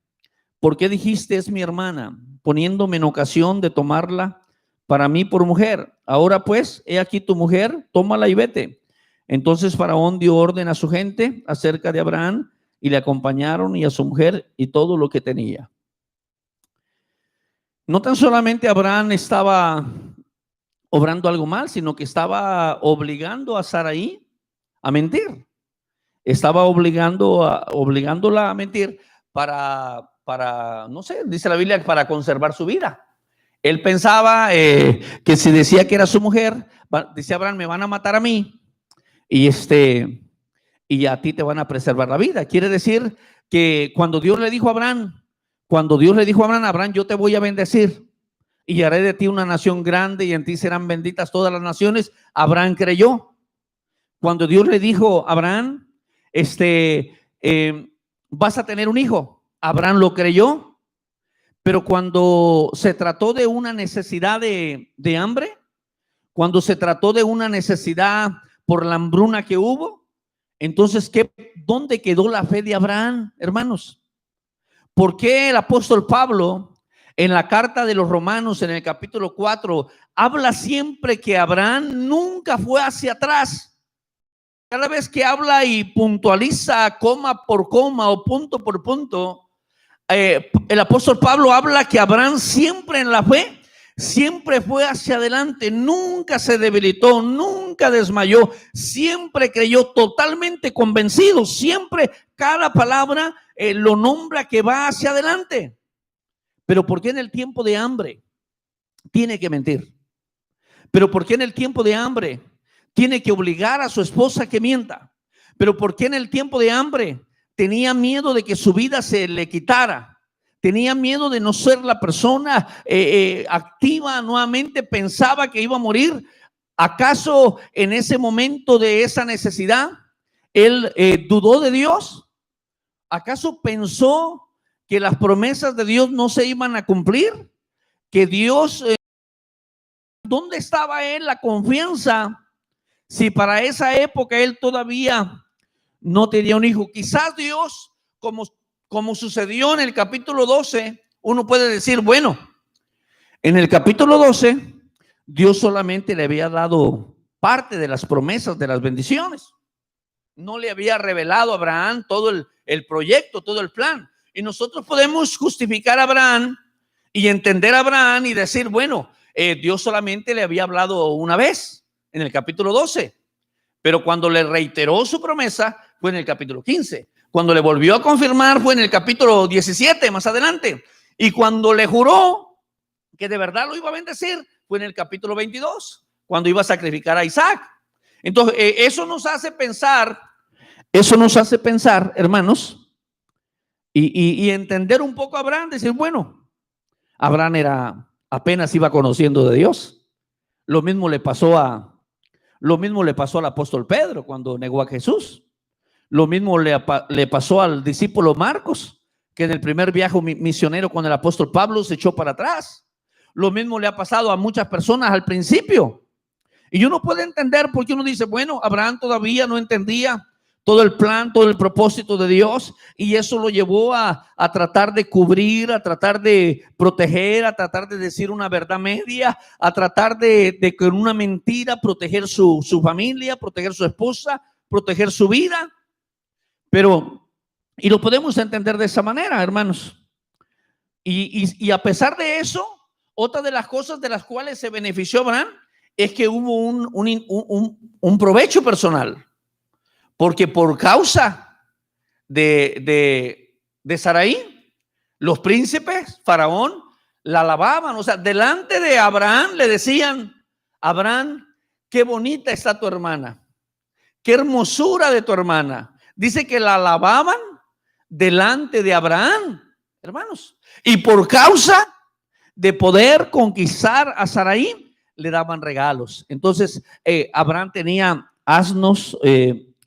¿Por qué dijiste: es mi hermana? poniéndome en ocasión de tomarla para mí por mujer. Ahora pues, he aquí tu mujer, tómala y vete. Entonces Faraón dio orden a su gente acerca de Abraham y le acompañaron y a su mujer y todo lo que tenía. No tan solamente Abraham estaba obrando algo mal, sino que estaba obligando a Sarai a mentir. Estaba obligándola a mentir para, no sé, dice la Biblia, para conservar su vida. Él pensaba que si decía que era su mujer, dice Abraham, me van a matar a mí y a ti te van a preservar la vida. Quiere decir que cuando Dios le dijo a Abraham, Abraham, yo te voy a bendecir y haré de ti una nación grande y en ti serán benditas todas las naciones, Abraham creyó. Cuando Dios le dijo a Abraham, vas a tener un hijo, Abraham lo creyó. Pero cuando se trató de una necesidad de hambre, cuando se trató de una necesidad por la hambruna que hubo, entonces, ¿dónde quedó la fe de Abraham, hermanos? ¿Por qué el apóstol Pablo en la carta de los Romanos, en el capítulo 4, habla siempre que Abraham nunca fue hacia atrás? Cada vez que habla y puntualiza coma por coma o punto por punto, el apóstol Pablo habla que Abraham siempre en la fe, siempre fue hacia adelante, nunca se debilitó, nunca desmayó, siempre creyó, totalmente convencido, siempre cada palabra lo nombra que va hacia adelante. Pero ¿por qué en el tiempo de hambre tiene que mentir? ¿Pero por qué en el tiempo de hambre tiene que obligar a su esposa que mienta? ¿Pero por qué en el tiempo de hambre tenía miedo de que su vida se le quitara? Tenía miedo de no ser la persona activa nuevamente, pensaba que iba a morir. ¿Acaso en ese momento de esa necesidad él dudó de Dios? ¿Acaso pensó que las promesas de Dios no se iban a cumplir? Que Dios, ¿dónde estaba él la confianza si para esa época él todavía no tenía un hijo? Quizás Dios, como sucedió en el capítulo 12, uno puede decir, bueno, en el capítulo 12, Dios solamente le había dado parte de las promesas, de las bendiciones. No le había revelado a Abraham todo el proyecto, todo el plan. Y nosotros podemos justificar a Abraham y entender a Abraham y decir, bueno, Dios solamente le había hablado una vez en el capítulo 12. Pero cuando le reiteró su promesa fue en el capítulo 15. Cuando le volvió a confirmar fue en el capítulo 17, más adelante. Y cuando le juró que de verdad lo iba a bendecir fue en el capítulo 22, cuando iba a sacrificar a Isaac. Entonces, eso nos hace pensar, hermanos, y entender un poco a Abraham, decir, bueno, Abraham apenas iba conociendo de Dios. Lo mismo le pasó al apóstol Pedro cuando negó a Jesús. Lo mismo le pasó al discípulo Marcos, que en el primer viaje misionero con el apóstol Pablo se echó para atrás. Lo mismo le ha pasado a muchas personas al principio. Y uno puede entender porque uno dice, bueno, Abraham todavía no entendía todo el plan, todo el propósito de Dios, y eso lo llevó a tratar de cubrir, a tratar de proteger, a tratar de decir una verdad media, a tratar de con una mentira proteger su familia, proteger su esposa, proteger su vida. Pero, y lo podemos entender de esa manera, hermanos. Y a pesar de eso, otra de las cosas de las cuales se benefició Abraham es que hubo un provecho personal. Porque por causa de Sarai, los príncipes, Faraón, la alababan. O sea, delante de Abraham le decían, Abraham, qué bonita está tu hermana, qué hermosura de tu hermana. Dice que la alababan delante de Abraham, hermanos. Y por causa de poder conquistar a Sarai, le daban regalos. Entonces, Abraham tenía asnos,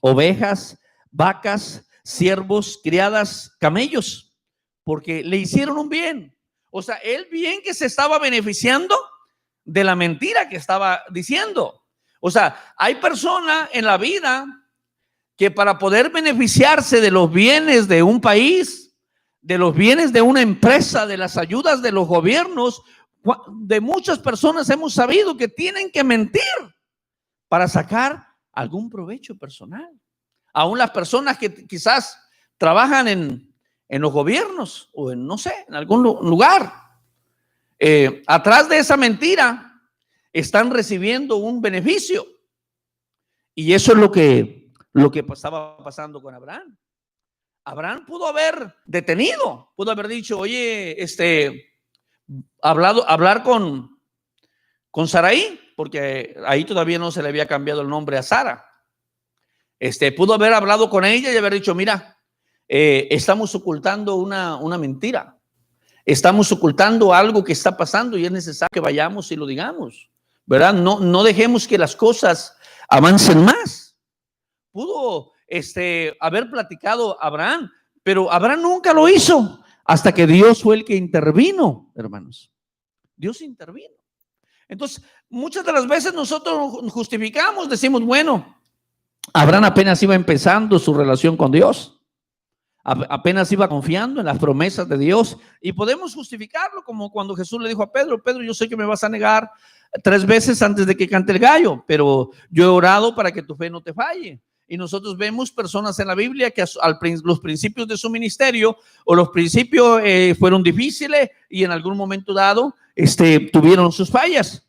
ovejas, vacas, siervos, criadas, camellos, porque le hicieron un bien. O sea, el bien que se estaba beneficiando de la mentira que estaba diciendo. O sea, hay personas en la vida que para poder beneficiarse de los bienes de un país, de los bienes de una empresa, de las ayudas de los gobiernos, de muchas personas hemos sabido que tienen que mentir para sacar algún provecho personal. Aún las personas que quizás trabajan en los gobiernos o en, no sé, en algún lugar, atrás de esa mentira están recibiendo un beneficio. Y eso es lo que estaba pasando con Abraham. Abraham pudo haber detenido, pudo haber dicho, oye, hablar con Sarai, porque ahí todavía no se le había cambiado el nombre a Sara. Pudo haber hablado con ella y haber dicho, mira, estamos ocultando una mentira. Estamos ocultando algo que está pasando y es necesario que vayamos y lo digamos, ¿verdad? No dejemos que las cosas avancen más. Pudo haber platicado Abraham, pero Abraham nunca lo hizo hasta que Dios fue el que intervino, hermanos. Dios intervino. Entonces, muchas de las veces nosotros justificamos, decimos, bueno, Abraham apenas iba empezando su relación con Dios. Apenas iba confiando en las promesas de Dios y podemos justificarlo como cuando Jesús le dijo a Pedro, Pedro, yo sé que me vas a negar 3 veces antes de que cante el gallo, pero yo he orado para que tu fe no te falle. Y nosotros vemos personas en la Biblia que los principios de su ministerio o los principios fueron difíciles y en algún momento dado tuvieron sus fallas.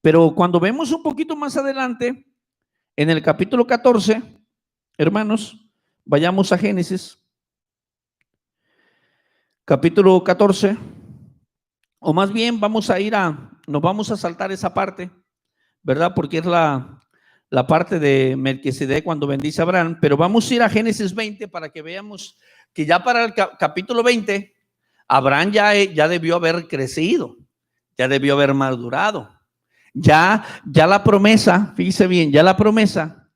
Pero cuando vemos un poquito más adelante, en el capítulo 14, hermanos, vayamos a Génesis, capítulo 14, o más bien nos vamos a saltar esa parte, ¿verdad? Porque es la parte de Melquisedec cuando bendice a Abraham, pero vamos a ir a Génesis 20 para que veamos que ya para el capítulo 20, Abraham ya debió haber crecido, ya debió haber madurado, ya la promesa, fíjese bien, ya la promesa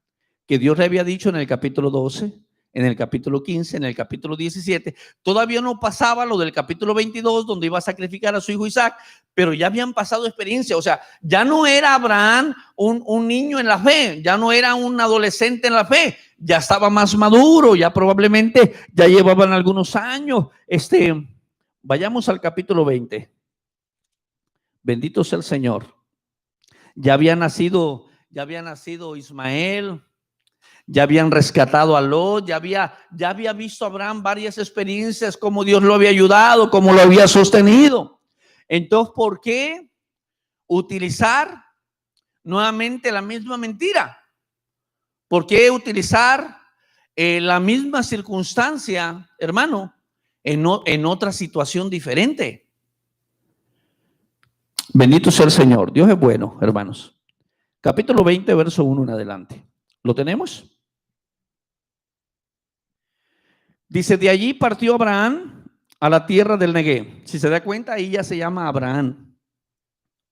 que Dios le había dicho en el capítulo 12, en el capítulo 15, en el capítulo 17, todavía no pasaba lo del capítulo 22 donde iba a sacrificar a su hijo Isaac, pero ya habían pasado experiencia. O sea, ya no era Abraham un niño en la fe, ya no era un adolescente en la fe, ya estaba más maduro, ya probablemente ya llevaban algunos años. Vayamos al capítulo 20. Bendito sea el Señor. Ya había nacido Ismael. Ya habían rescatado a Lot, ya había visto a Abraham varias experiencias, cómo Dios lo había ayudado, cómo lo había sostenido. Entonces, ¿por qué utilizar nuevamente la misma mentira? ¿Por qué utilizar la misma circunstancia, hermano, en otra situación diferente? Bendito sea el Señor. Dios es bueno, hermanos. Capítulo 20, verso 1 en adelante. ¿Lo tenemos? Dice, de allí partió Abraham a la tierra del Neguev. Si se da cuenta, ahí ya se llama Abraham.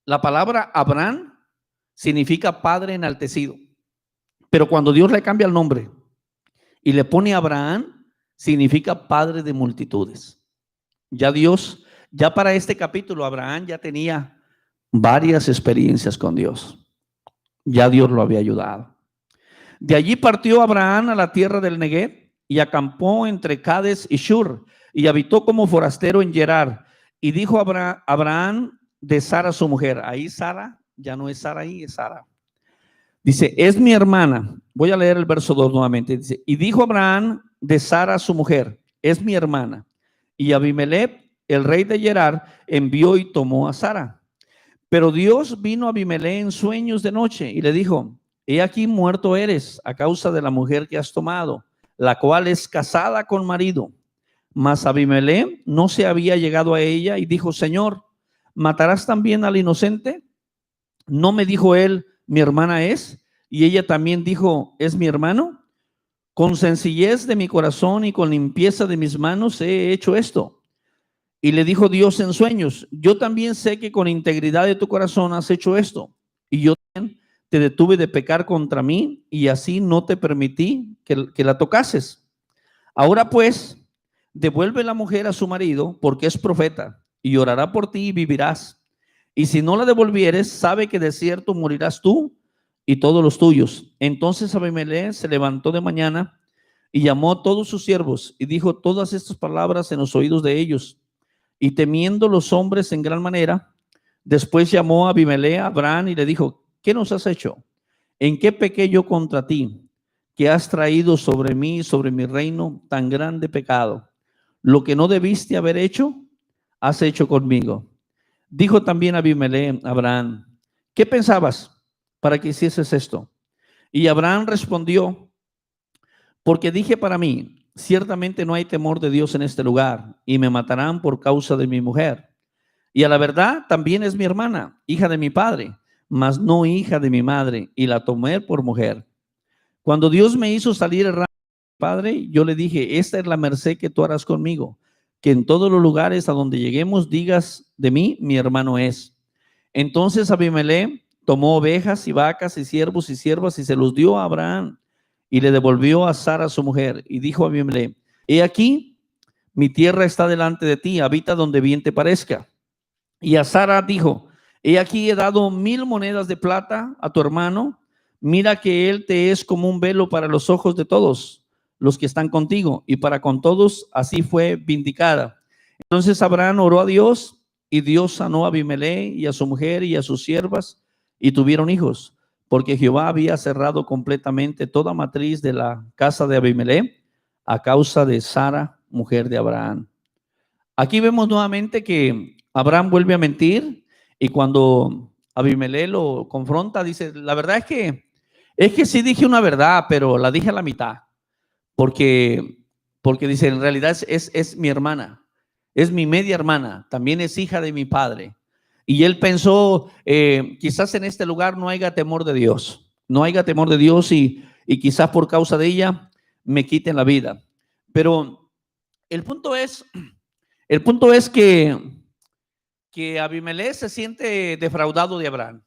La palabra Abraham significa padre enaltecido. Pero cuando Dios le cambia el nombre y le pone Abraham, significa padre de multitudes. Ya para este capítulo, Abraham ya tenía varias experiencias con Dios. Ya Dios lo había ayudado. De allí partió Abraham a la tierra del Neguev y acampó entre Cades y Shur y habitó como forastero en Gerar. Y dijo Abraham de Sara su mujer. Ahí Sara, ya no es Sara, ahí es Sara. Dice, es mi hermana. Voy a leer el verso 2 nuevamente. Dice, y dijo Abraham de Sara su mujer, es mi hermana. Y Abimelech, el rey de Gerar, envió y tomó a Sara. Pero Dios vino a Abimelech en sueños de noche y le dijo, he aquí muerto eres a causa de la mujer que has tomado, la cual es casada con marido. Mas Abimelech no se había llegado a ella y dijo, Señor, ¿matarás también al inocente? ¿No me dijo él, mi hermana es? Y ella también dijo, ¿es mi hermano? Con sencillez de mi corazón y con limpieza de mis manos he hecho esto. Y le dijo Dios en sueños, yo también sé que con integridad de tu corazón has hecho esto. Y yo también te detuve de pecar contra mí y así no te permití que la tocases. Ahora pues, devuelve la mujer a su marido porque es profeta y orará por ti y vivirás. Y si no la devolvieres, sabe que de cierto morirás tú y todos los tuyos. Entonces Abimelech se levantó de mañana y llamó a todos sus siervos y dijo todas estas palabras en los oídos de ellos. Y temiendo los hombres en gran manera, después llamó a Abimelech a Abraham y le dijo: ¿qué nos has hecho? ¿En qué pequé yo contra ti, que has traído sobre mí, sobre mi reino, tan grande pecado? Lo que no debiste haber hecho, has hecho conmigo. Dijo también Abimelech a Abraham: ¿qué pensabas para que hicieses esto? Y Abraham respondió: porque dije para mí, ciertamente no hay temor de Dios en este lugar, y me matarán por causa de mi mujer. Y a la verdad también es mi hermana, hija de mi padre, mas no hija de mi madre, y la tomé por mujer. Cuando Dios me hizo salir errante de mi padre, yo le dije: esta es la merced que tú harás conmigo, que en todos los lugares a donde lleguemos digas de mí, mi hermano es. Entonces Abimelech tomó ovejas y vacas y siervos y siervas y se los dio a Abraham y le devolvió a Sara su mujer. Y dijo a Abimelech: he aquí, mi tierra está delante de ti, habita donde bien te parezca. Y a Sara dijo: he aquí, he dado 1000 monedas de plata a tu hermano, mira que él te es como un velo para los ojos de todos los que están contigo, y para con todos así fue vindicada. Entonces Abraham oró a Dios, y Dios sanó a Abimelech y a su mujer y a sus siervas, y tuvieron hijos, porque Jehová había cerrado completamente toda matriz de la casa de Abimelech a causa de Sara, mujer de Abraham. Aquí vemos nuevamente que Abraham vuelve a mentir, y cuando Abimelech lo confronta, dice: la verdad es que sí dije una verdad, pero la dije a la mitad, porque dice, en realidad es mi hermana, es mi media hermana, también es hija de mi padre. Y él pensó, quizás en este lugar no haya temor de Dios, no haya temor de Dios, y quizás por causa de ella me quiten la vida. Pero el punto es que Abimelech se siente defraudado de Abraham.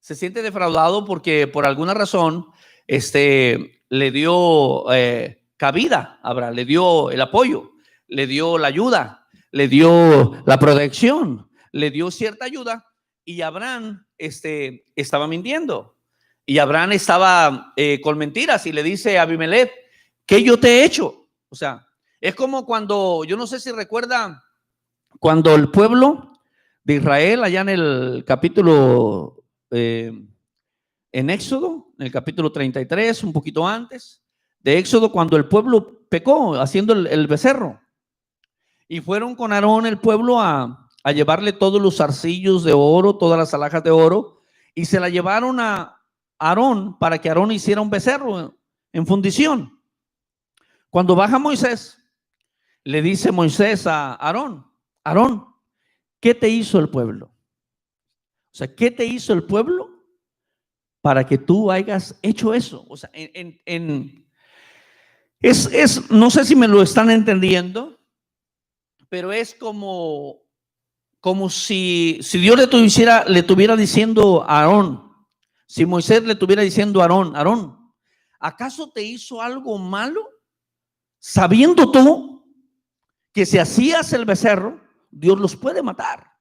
Se siente defraudado porque por alguna razón le dio cabida a Abraham, le dio el apoyo, le dio la ayuda, le dio la protección, le dio cierta ayuda, y Abraham estaba mintiendo. Y Abraham estaba con mentiras, y le dice a Abimelech: ¿qué yo te he hecho? O sea, es como cuando, yo no sé si recuerda, cuando el pueblo de Israel, allá en el capítulo, en Éxodo, en el capítulo 33, un poquito antes de Éxodo, cuando el pueblo pecó haciendo el becerro, y fueron con Aarón el pueblo a llevarle todos los zarcillos de oro, todas las alhajas de oro, y se la llevaron a Aarón para que Aarón hiciera un becerro en fundición. Cuando baja Moisés, le dice Moisés a Aarón: Aarón, ¿qué te hizo el pueblo? O sea, ¿qué te hizo el pueblo para que tú hayas hecho eso? O sea, no sé si me lo están entendiendo, pero es como si Dios le tuviera diciendo a Aarón, si Moisés le tuviera diciendo a Aarón: Aarón, ¿acaso te hizo algo malo sabiendo tú que si hacías el becerro, Dios los puede matar?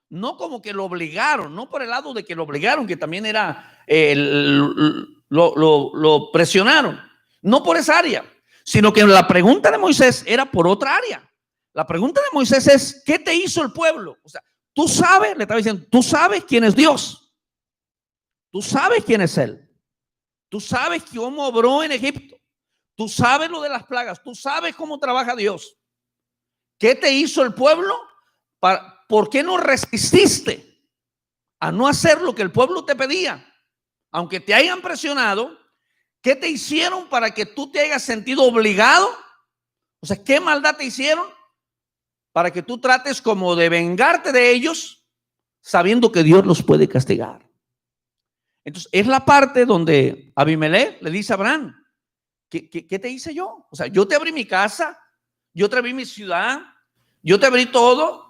No como que lo obligaron, no por el lado de que lo obligaron, que también era, lo presionaron, no por esa área, sino que la pregunta de Moisés era por otra área. La pregunta de Moisés es: ¿qué te hizo el pueblo? O sea, tú sabes, le estaba diciendo, tú sabes quién es Dios, tú sabes quién es Él, tú sabes cómo obró en Egipto, tú sabes lo de las plagas, tú sabes cómo trabaja Dios. ¿Qué te hizo el pueblo? ¿Por qué no resististe a no hacer lo que el pueblo te pedía? Aunque te hayan presionado, ¿qué te hicieron para que tú te hayas sentido obligado? O sea, ¿qué maldad te hicieron para que tú trates como de vengarte de ellos, sabiendo que Dios los puede castigar? Entonces, es la parte donde Abimelech le dice a Abraham: ¿qué te hice yo? O sea, yo te abrí mi casa, yo te abrí mi ciudad, yo te abrí todo.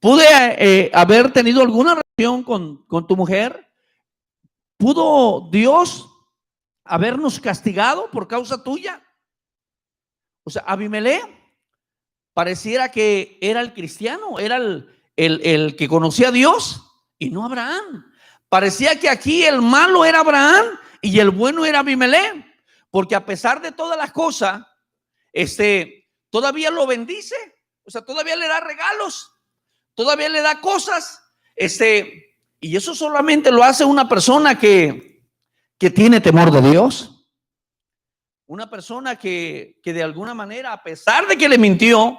Pude haber tenido alguna relación con tu mujer. ¿Pudo Dios habernos castigado por causa tuya? O sea, Abimelech pareciera que era el cristiano, era el que conocía a Dios, y no Abraham. Parecía que aquí el malo era Abraham y el bueno era Abimelech, Porque a pesar de todas las cosas, todavía lo bendice. O sea, todavía le da regalos, todavía le da cosas. Y eso solamente lo hace una persona que tiene temor de Dios. Una persona que de alguna manera, a pesar de que le mintió,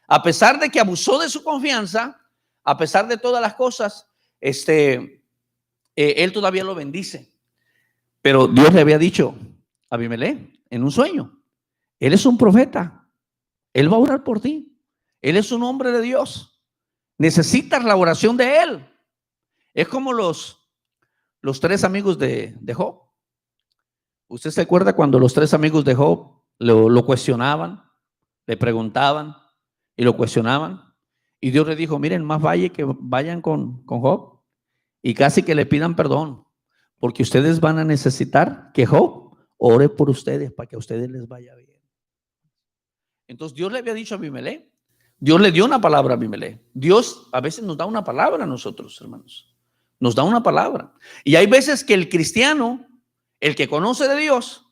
a pesar de que abusó de su confianza, a pesar de todas las cosas, él todavía lo bendice. Pero Dios le había dicho a Abimelech en un sueño: él es un profeta, él va a orar por ti, él es un hombre de Dios, necesitas la oración de él. Es como los 3 amigos de Job. ¿Usted se acuerda cuando los 3 amigos de Job lo cuestionaban, le preguntaban y lo cuestionaban? Y Dios le dijo: miren, más vale que vayan con Job y casi que le pidan perdón, porque ustedes van a necesitar que Job ore por ustedes para que a ustedes les vaya bien. Entonces Dios le había dicho a Abimelech, Dios le dio una palabra a Abimelech. Dios a veces nos da una palabra a nosotros, hermanos. Nos da una palabra. Y hay veces que el cristiano, el que conoce de Dios,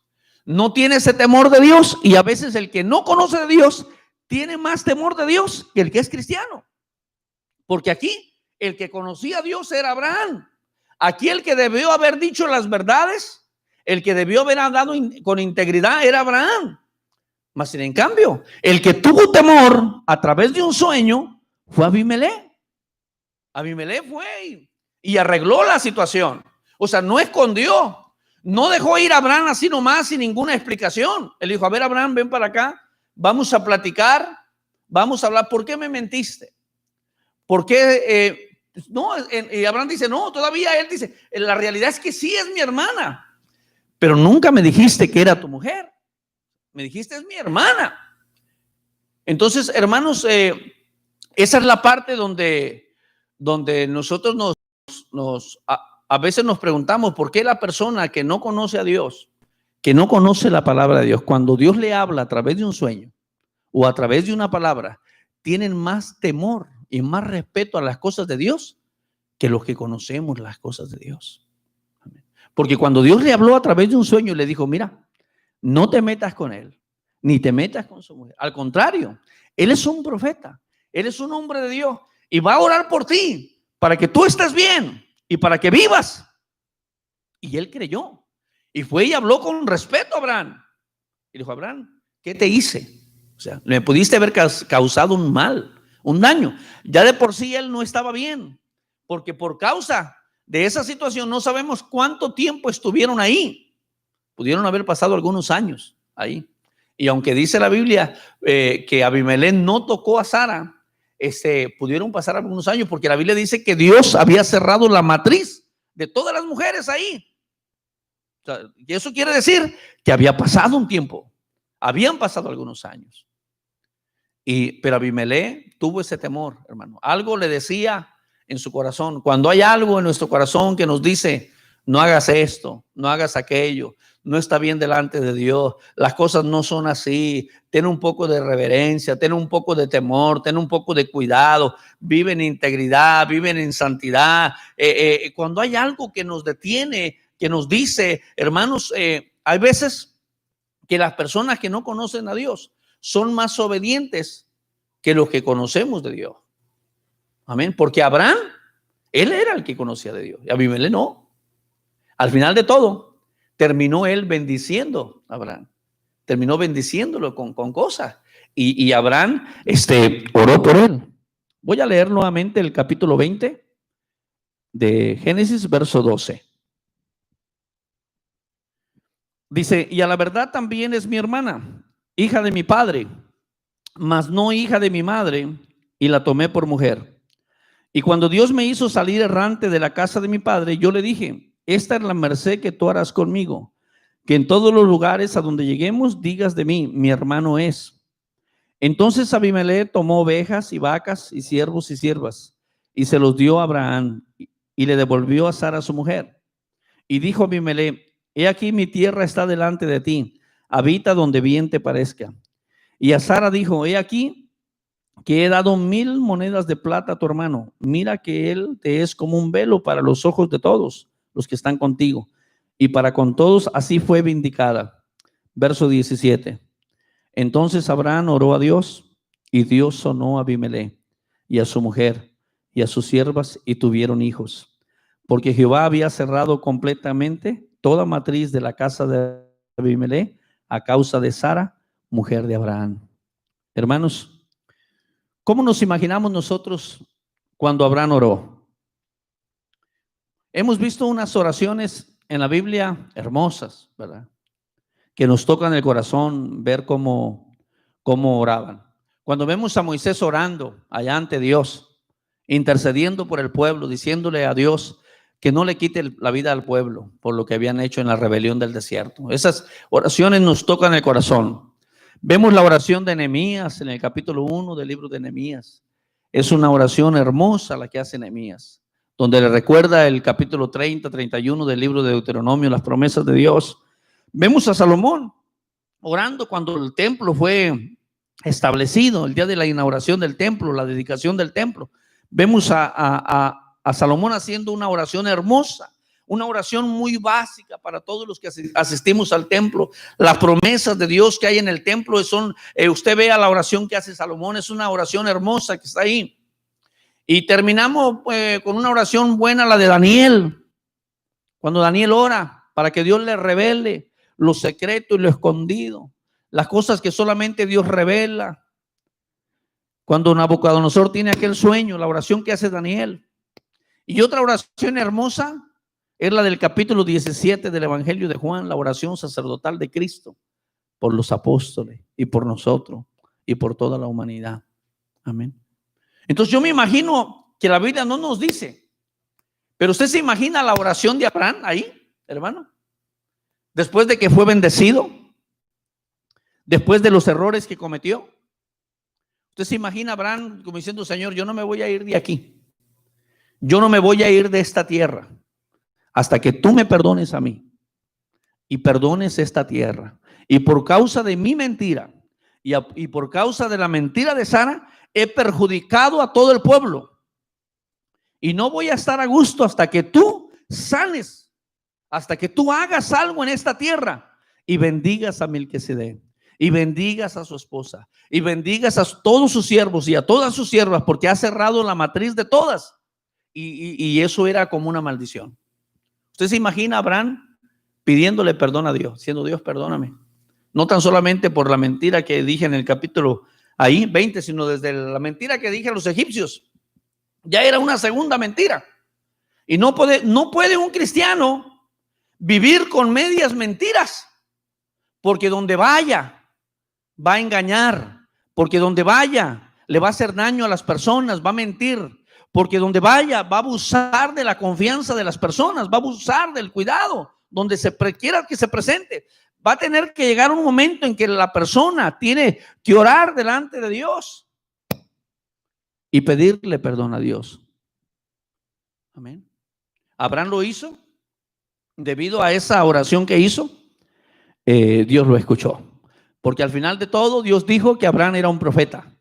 no tiene ese temor de Dios, y a veces el que no conoce de Dios tiene más temor de Dios que el que es cristiano. Porque aquí el que conocía a Dios era Abraham. Aquí el que debió haber dicho las verdades, el que debió haber hablado con integridad era Abraham. Mas sin en cambio, el que tuvo temor a través de un sueño fue Abimelech. Abimelech fue y arregló la situación. O sea, no escondió. No dejó ir a Abraham así nomás sin ninguna explicación. Él dijo: a ver, Abraham, ven para acá, vamos a platicar, vamos a hablar. ¿Por qué me mentiste? ¿Por qué? No, y Abraham dice: no, todavía. Él dice: la realidad es que sí es mi hermana, pero nunca me dijiste que era tu mujer. Me dijiste: es mi hermana. Entonces, hermanos, esa es la parte donde nosotros a veces nos preguntamos por qué la persona que no conoce a Dios, que no conoce la palabra de Dios, cuando Dios le habla a través de un sueño o a través de una palabra, tienen más temor y más respeto a las cosas de Dios que los que conocemos las cosas de Dios. Porque cuando Dios le habló a través de un sueño y le dijo: mira, no te metas con él, ni te metas con su mujer. Al contrario, él es un profeta, él es un hombre de Dios y va a orar por ti para que tú estés bien y para que vivas. Y él creyó y fue y habló con respeto a Abraham. Y dijo: Abraham, ¿qué te hice? O sea, le pudiste haber causado un mal, un daño. Ya de por sí él no estaba bien, porque por causa de esa situación no sabemos cuánto tiempo estuvieron ahí. Pudieron haber pasado algunos años ahí. Y aunque dice la Biblia que Abimelech no tocó a Sara, pudieron pasar algunos años, porque la Biblia dice que Dios había cerrado la matriz de todas las mujeres ahí. O sea, y eso quiere decir que había pasado un tiempo, habían pasado algunos años. Pero Abimelech tuvo ese temor, hermano. Algo le decía en su corazón. Cuando hay algo en nuestro corazón que nos dice: no hagas esto, no hagas aquello, no está bien delante de Dios, las cosas no son así, ten un poco de reverencia, ten un poco de temor, ten un poco de cuidado, vive en integridad, vive en santidad. Cuando hay algo que nos detiene, que nos dice, hermanos, hay veces que las personas que no conocen a Dios son más obedientes que los que conocemos de Dios. Amén. Porque Abraham, él era el que conocía de Dios, y Abimelech no. Al final de todo, terminó él bendiciendo a Abraham. Terminó bendiciéndolo con cosas. Y Abraham oró por él. Voy a leer nuevamente el capítulo 20 de Génesis, verso 12. Dice: y a la verdad también es mi hermana, hija de mi padre, mas no hija de mi madre, y la tomé por mujer. Y cuando Dios me hizo salir errante de la casa de mi padre, yo le dije: esta es la merced que tú harás conmigo, que en todos los lugares a donde lleguemos digas de mí: mi hermano es. Entonces Abimelech tomó ovejas y vacas y siervos y siervas y se los dio a Abraham y le devolvió a Sara su mujer. Y dijo Abimelech: he aquí mi tierra está delante de ti, habita donde bien te parezca. Y a Sara dijo: he aquí que he dado 1000 monedas de plata a tu hermano, mira que él te es como un velo para los ojos de todos los que están contigo, y para con todos así fue vindicada. Verso 17. Entonces Abraham oró a Dios y Dios sonó a Abimelech y a su mujer y a sus siervas y tuvieron hijos, porque Jehová había cerrado completamente toda matriz de la casa de Abimelech a causa de Sara, mujer de Abraham. Hermanos, ¿cómo nos imaginamos nosotros cuando Abraham oró? Hemos visto unas oraciones en la Biblia hermosas, ¿verdad? Que nos tocan el corazón ver cómo oraban. Cuando vemos a Moisés orando allá ante Dios, intercediendo por el pueblo, diciéndole a Dios que no le quite la vida al pueblo por lo que habían hecho en la rebelión del desierto. Esas oraciones nos tocan el corazón. Vemos la oración de Nehemías en el capítulo 1 del libro de Nehemías. Es una oración hermosa la que hace Nehemías, donde le recuerda el capítulo 30, 31 del libro de Deuteronomio, las promesas de Dios. Vemos a Salomón orando cuando el templo fue establecido, el día de la inauguración del templo, la dedicación del templo. Vemos a Salomón haciendo una oración hermosa, una oración muy básica para todos los que asistimos al templo. Las promesas de Dios que hay en el templo son, usted vea la oración que hace Salomón, es una oración hermosa que está ahí. Y terminamos con una oración buena, la de Daniel, cuando Daniel ora para que Dios le revele lo secreto y lo escondido, las cosas que solamente Dios revela. Cuando Nabucodonosor tiene aquel sueño, la oración que hace Daniel. Y otra oración hermosa es la del capítulo 17 del Evangelio de Juan, la oración sacerdotal de Cristo por los apóstoles y por nosotros y por toda la humanidad. Amén. Entonces yo me imagino que la Biblia no nos dice, pero usted se imagina la oración de Abraham ahí, hermano, después de que fue bendecido, después de los errores que cometió. Usted se imagina a Abraham como diciendo: Señor, yo no me voy a ir de aquí, yo no me voy a ir de esta tierra hasta que tú me perdones a mí y perdones esta tierra. Y por causa de mi mentira y por causa de la mentira de Sara, he perjudicado a todo el pueblo. Y no voy a estar a gusto hasta que tú sanes, hasta que tú hagas algo en esta tierra y bendigas a Melquisedec, y bendigas a su esposa, y bendigas a todos sus siervos y a todas sus siervas, porque ha cerrado la matriz de todas. Y eso era como una maldición. Usted se imagina a Abraham pidiéndole perdón a Dios, diciendo: Dios, perdóname. No tan solamente por la mentira que dije en el capítulo ahí 20, sino desde la mentira que dije a los egipcios. Ya era una segunda mentira. Y no puede un cristiano vivir con medias mentiras, porque donde vaya va a engañar, porque donde vaya le va a hacer daño a las personas, va a mentir, porque donde vaya va a abusar de la confianza de las personas, va a abusar del cuidado, donde quiera que se presente. Va a tener que llegar un momento en que la persona tiene que orar delante de Dios y pedirle perdón a Dios. Amén. Abraham lo hizo. Debido a esa oración que hizo, Dios lo escuchó. Porque al final de todo, Dios dijo que Abraham era un profeta.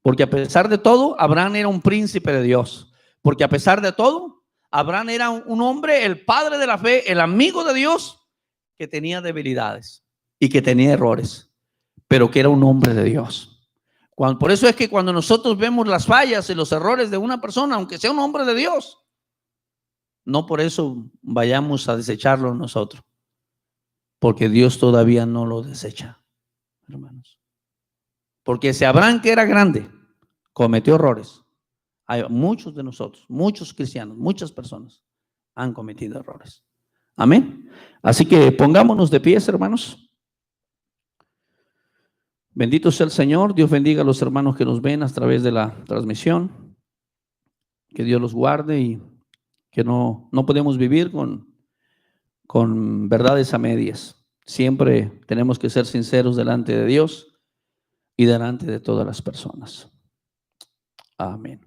Porque a pesar de todo, Abraham era un príncipe de Dios. Porque a pesar de todo, Abraham era un hombre, el padre de la fe, el amigo de Dios, que tenía debilidades y que tenía errores, pero que era un hombre de Dios. Por eso es que cuando nosotros vemos las fallas y los errores de una persona, aunque sea un hombre de Dios, no por eso vayamos a desecharlo nosotros, porque Dios todavía no lo desecha, hermanos. Porque si Abraham, que era grande, cometió errores, hay muchos de nosotros, muchos cristianos, muchas personas han cometido errores. Amén. Así que pongámonos de pies, hermanos. Bendito sea el Señor. Dios bendiga a los hermanos que nos ven a través de la transmisión. Que Dios los guarde y que no podemos vivir con verdades a medias. Siempre tenemos que ser sinceros delante de Dios y delante de todas las personas. Amén.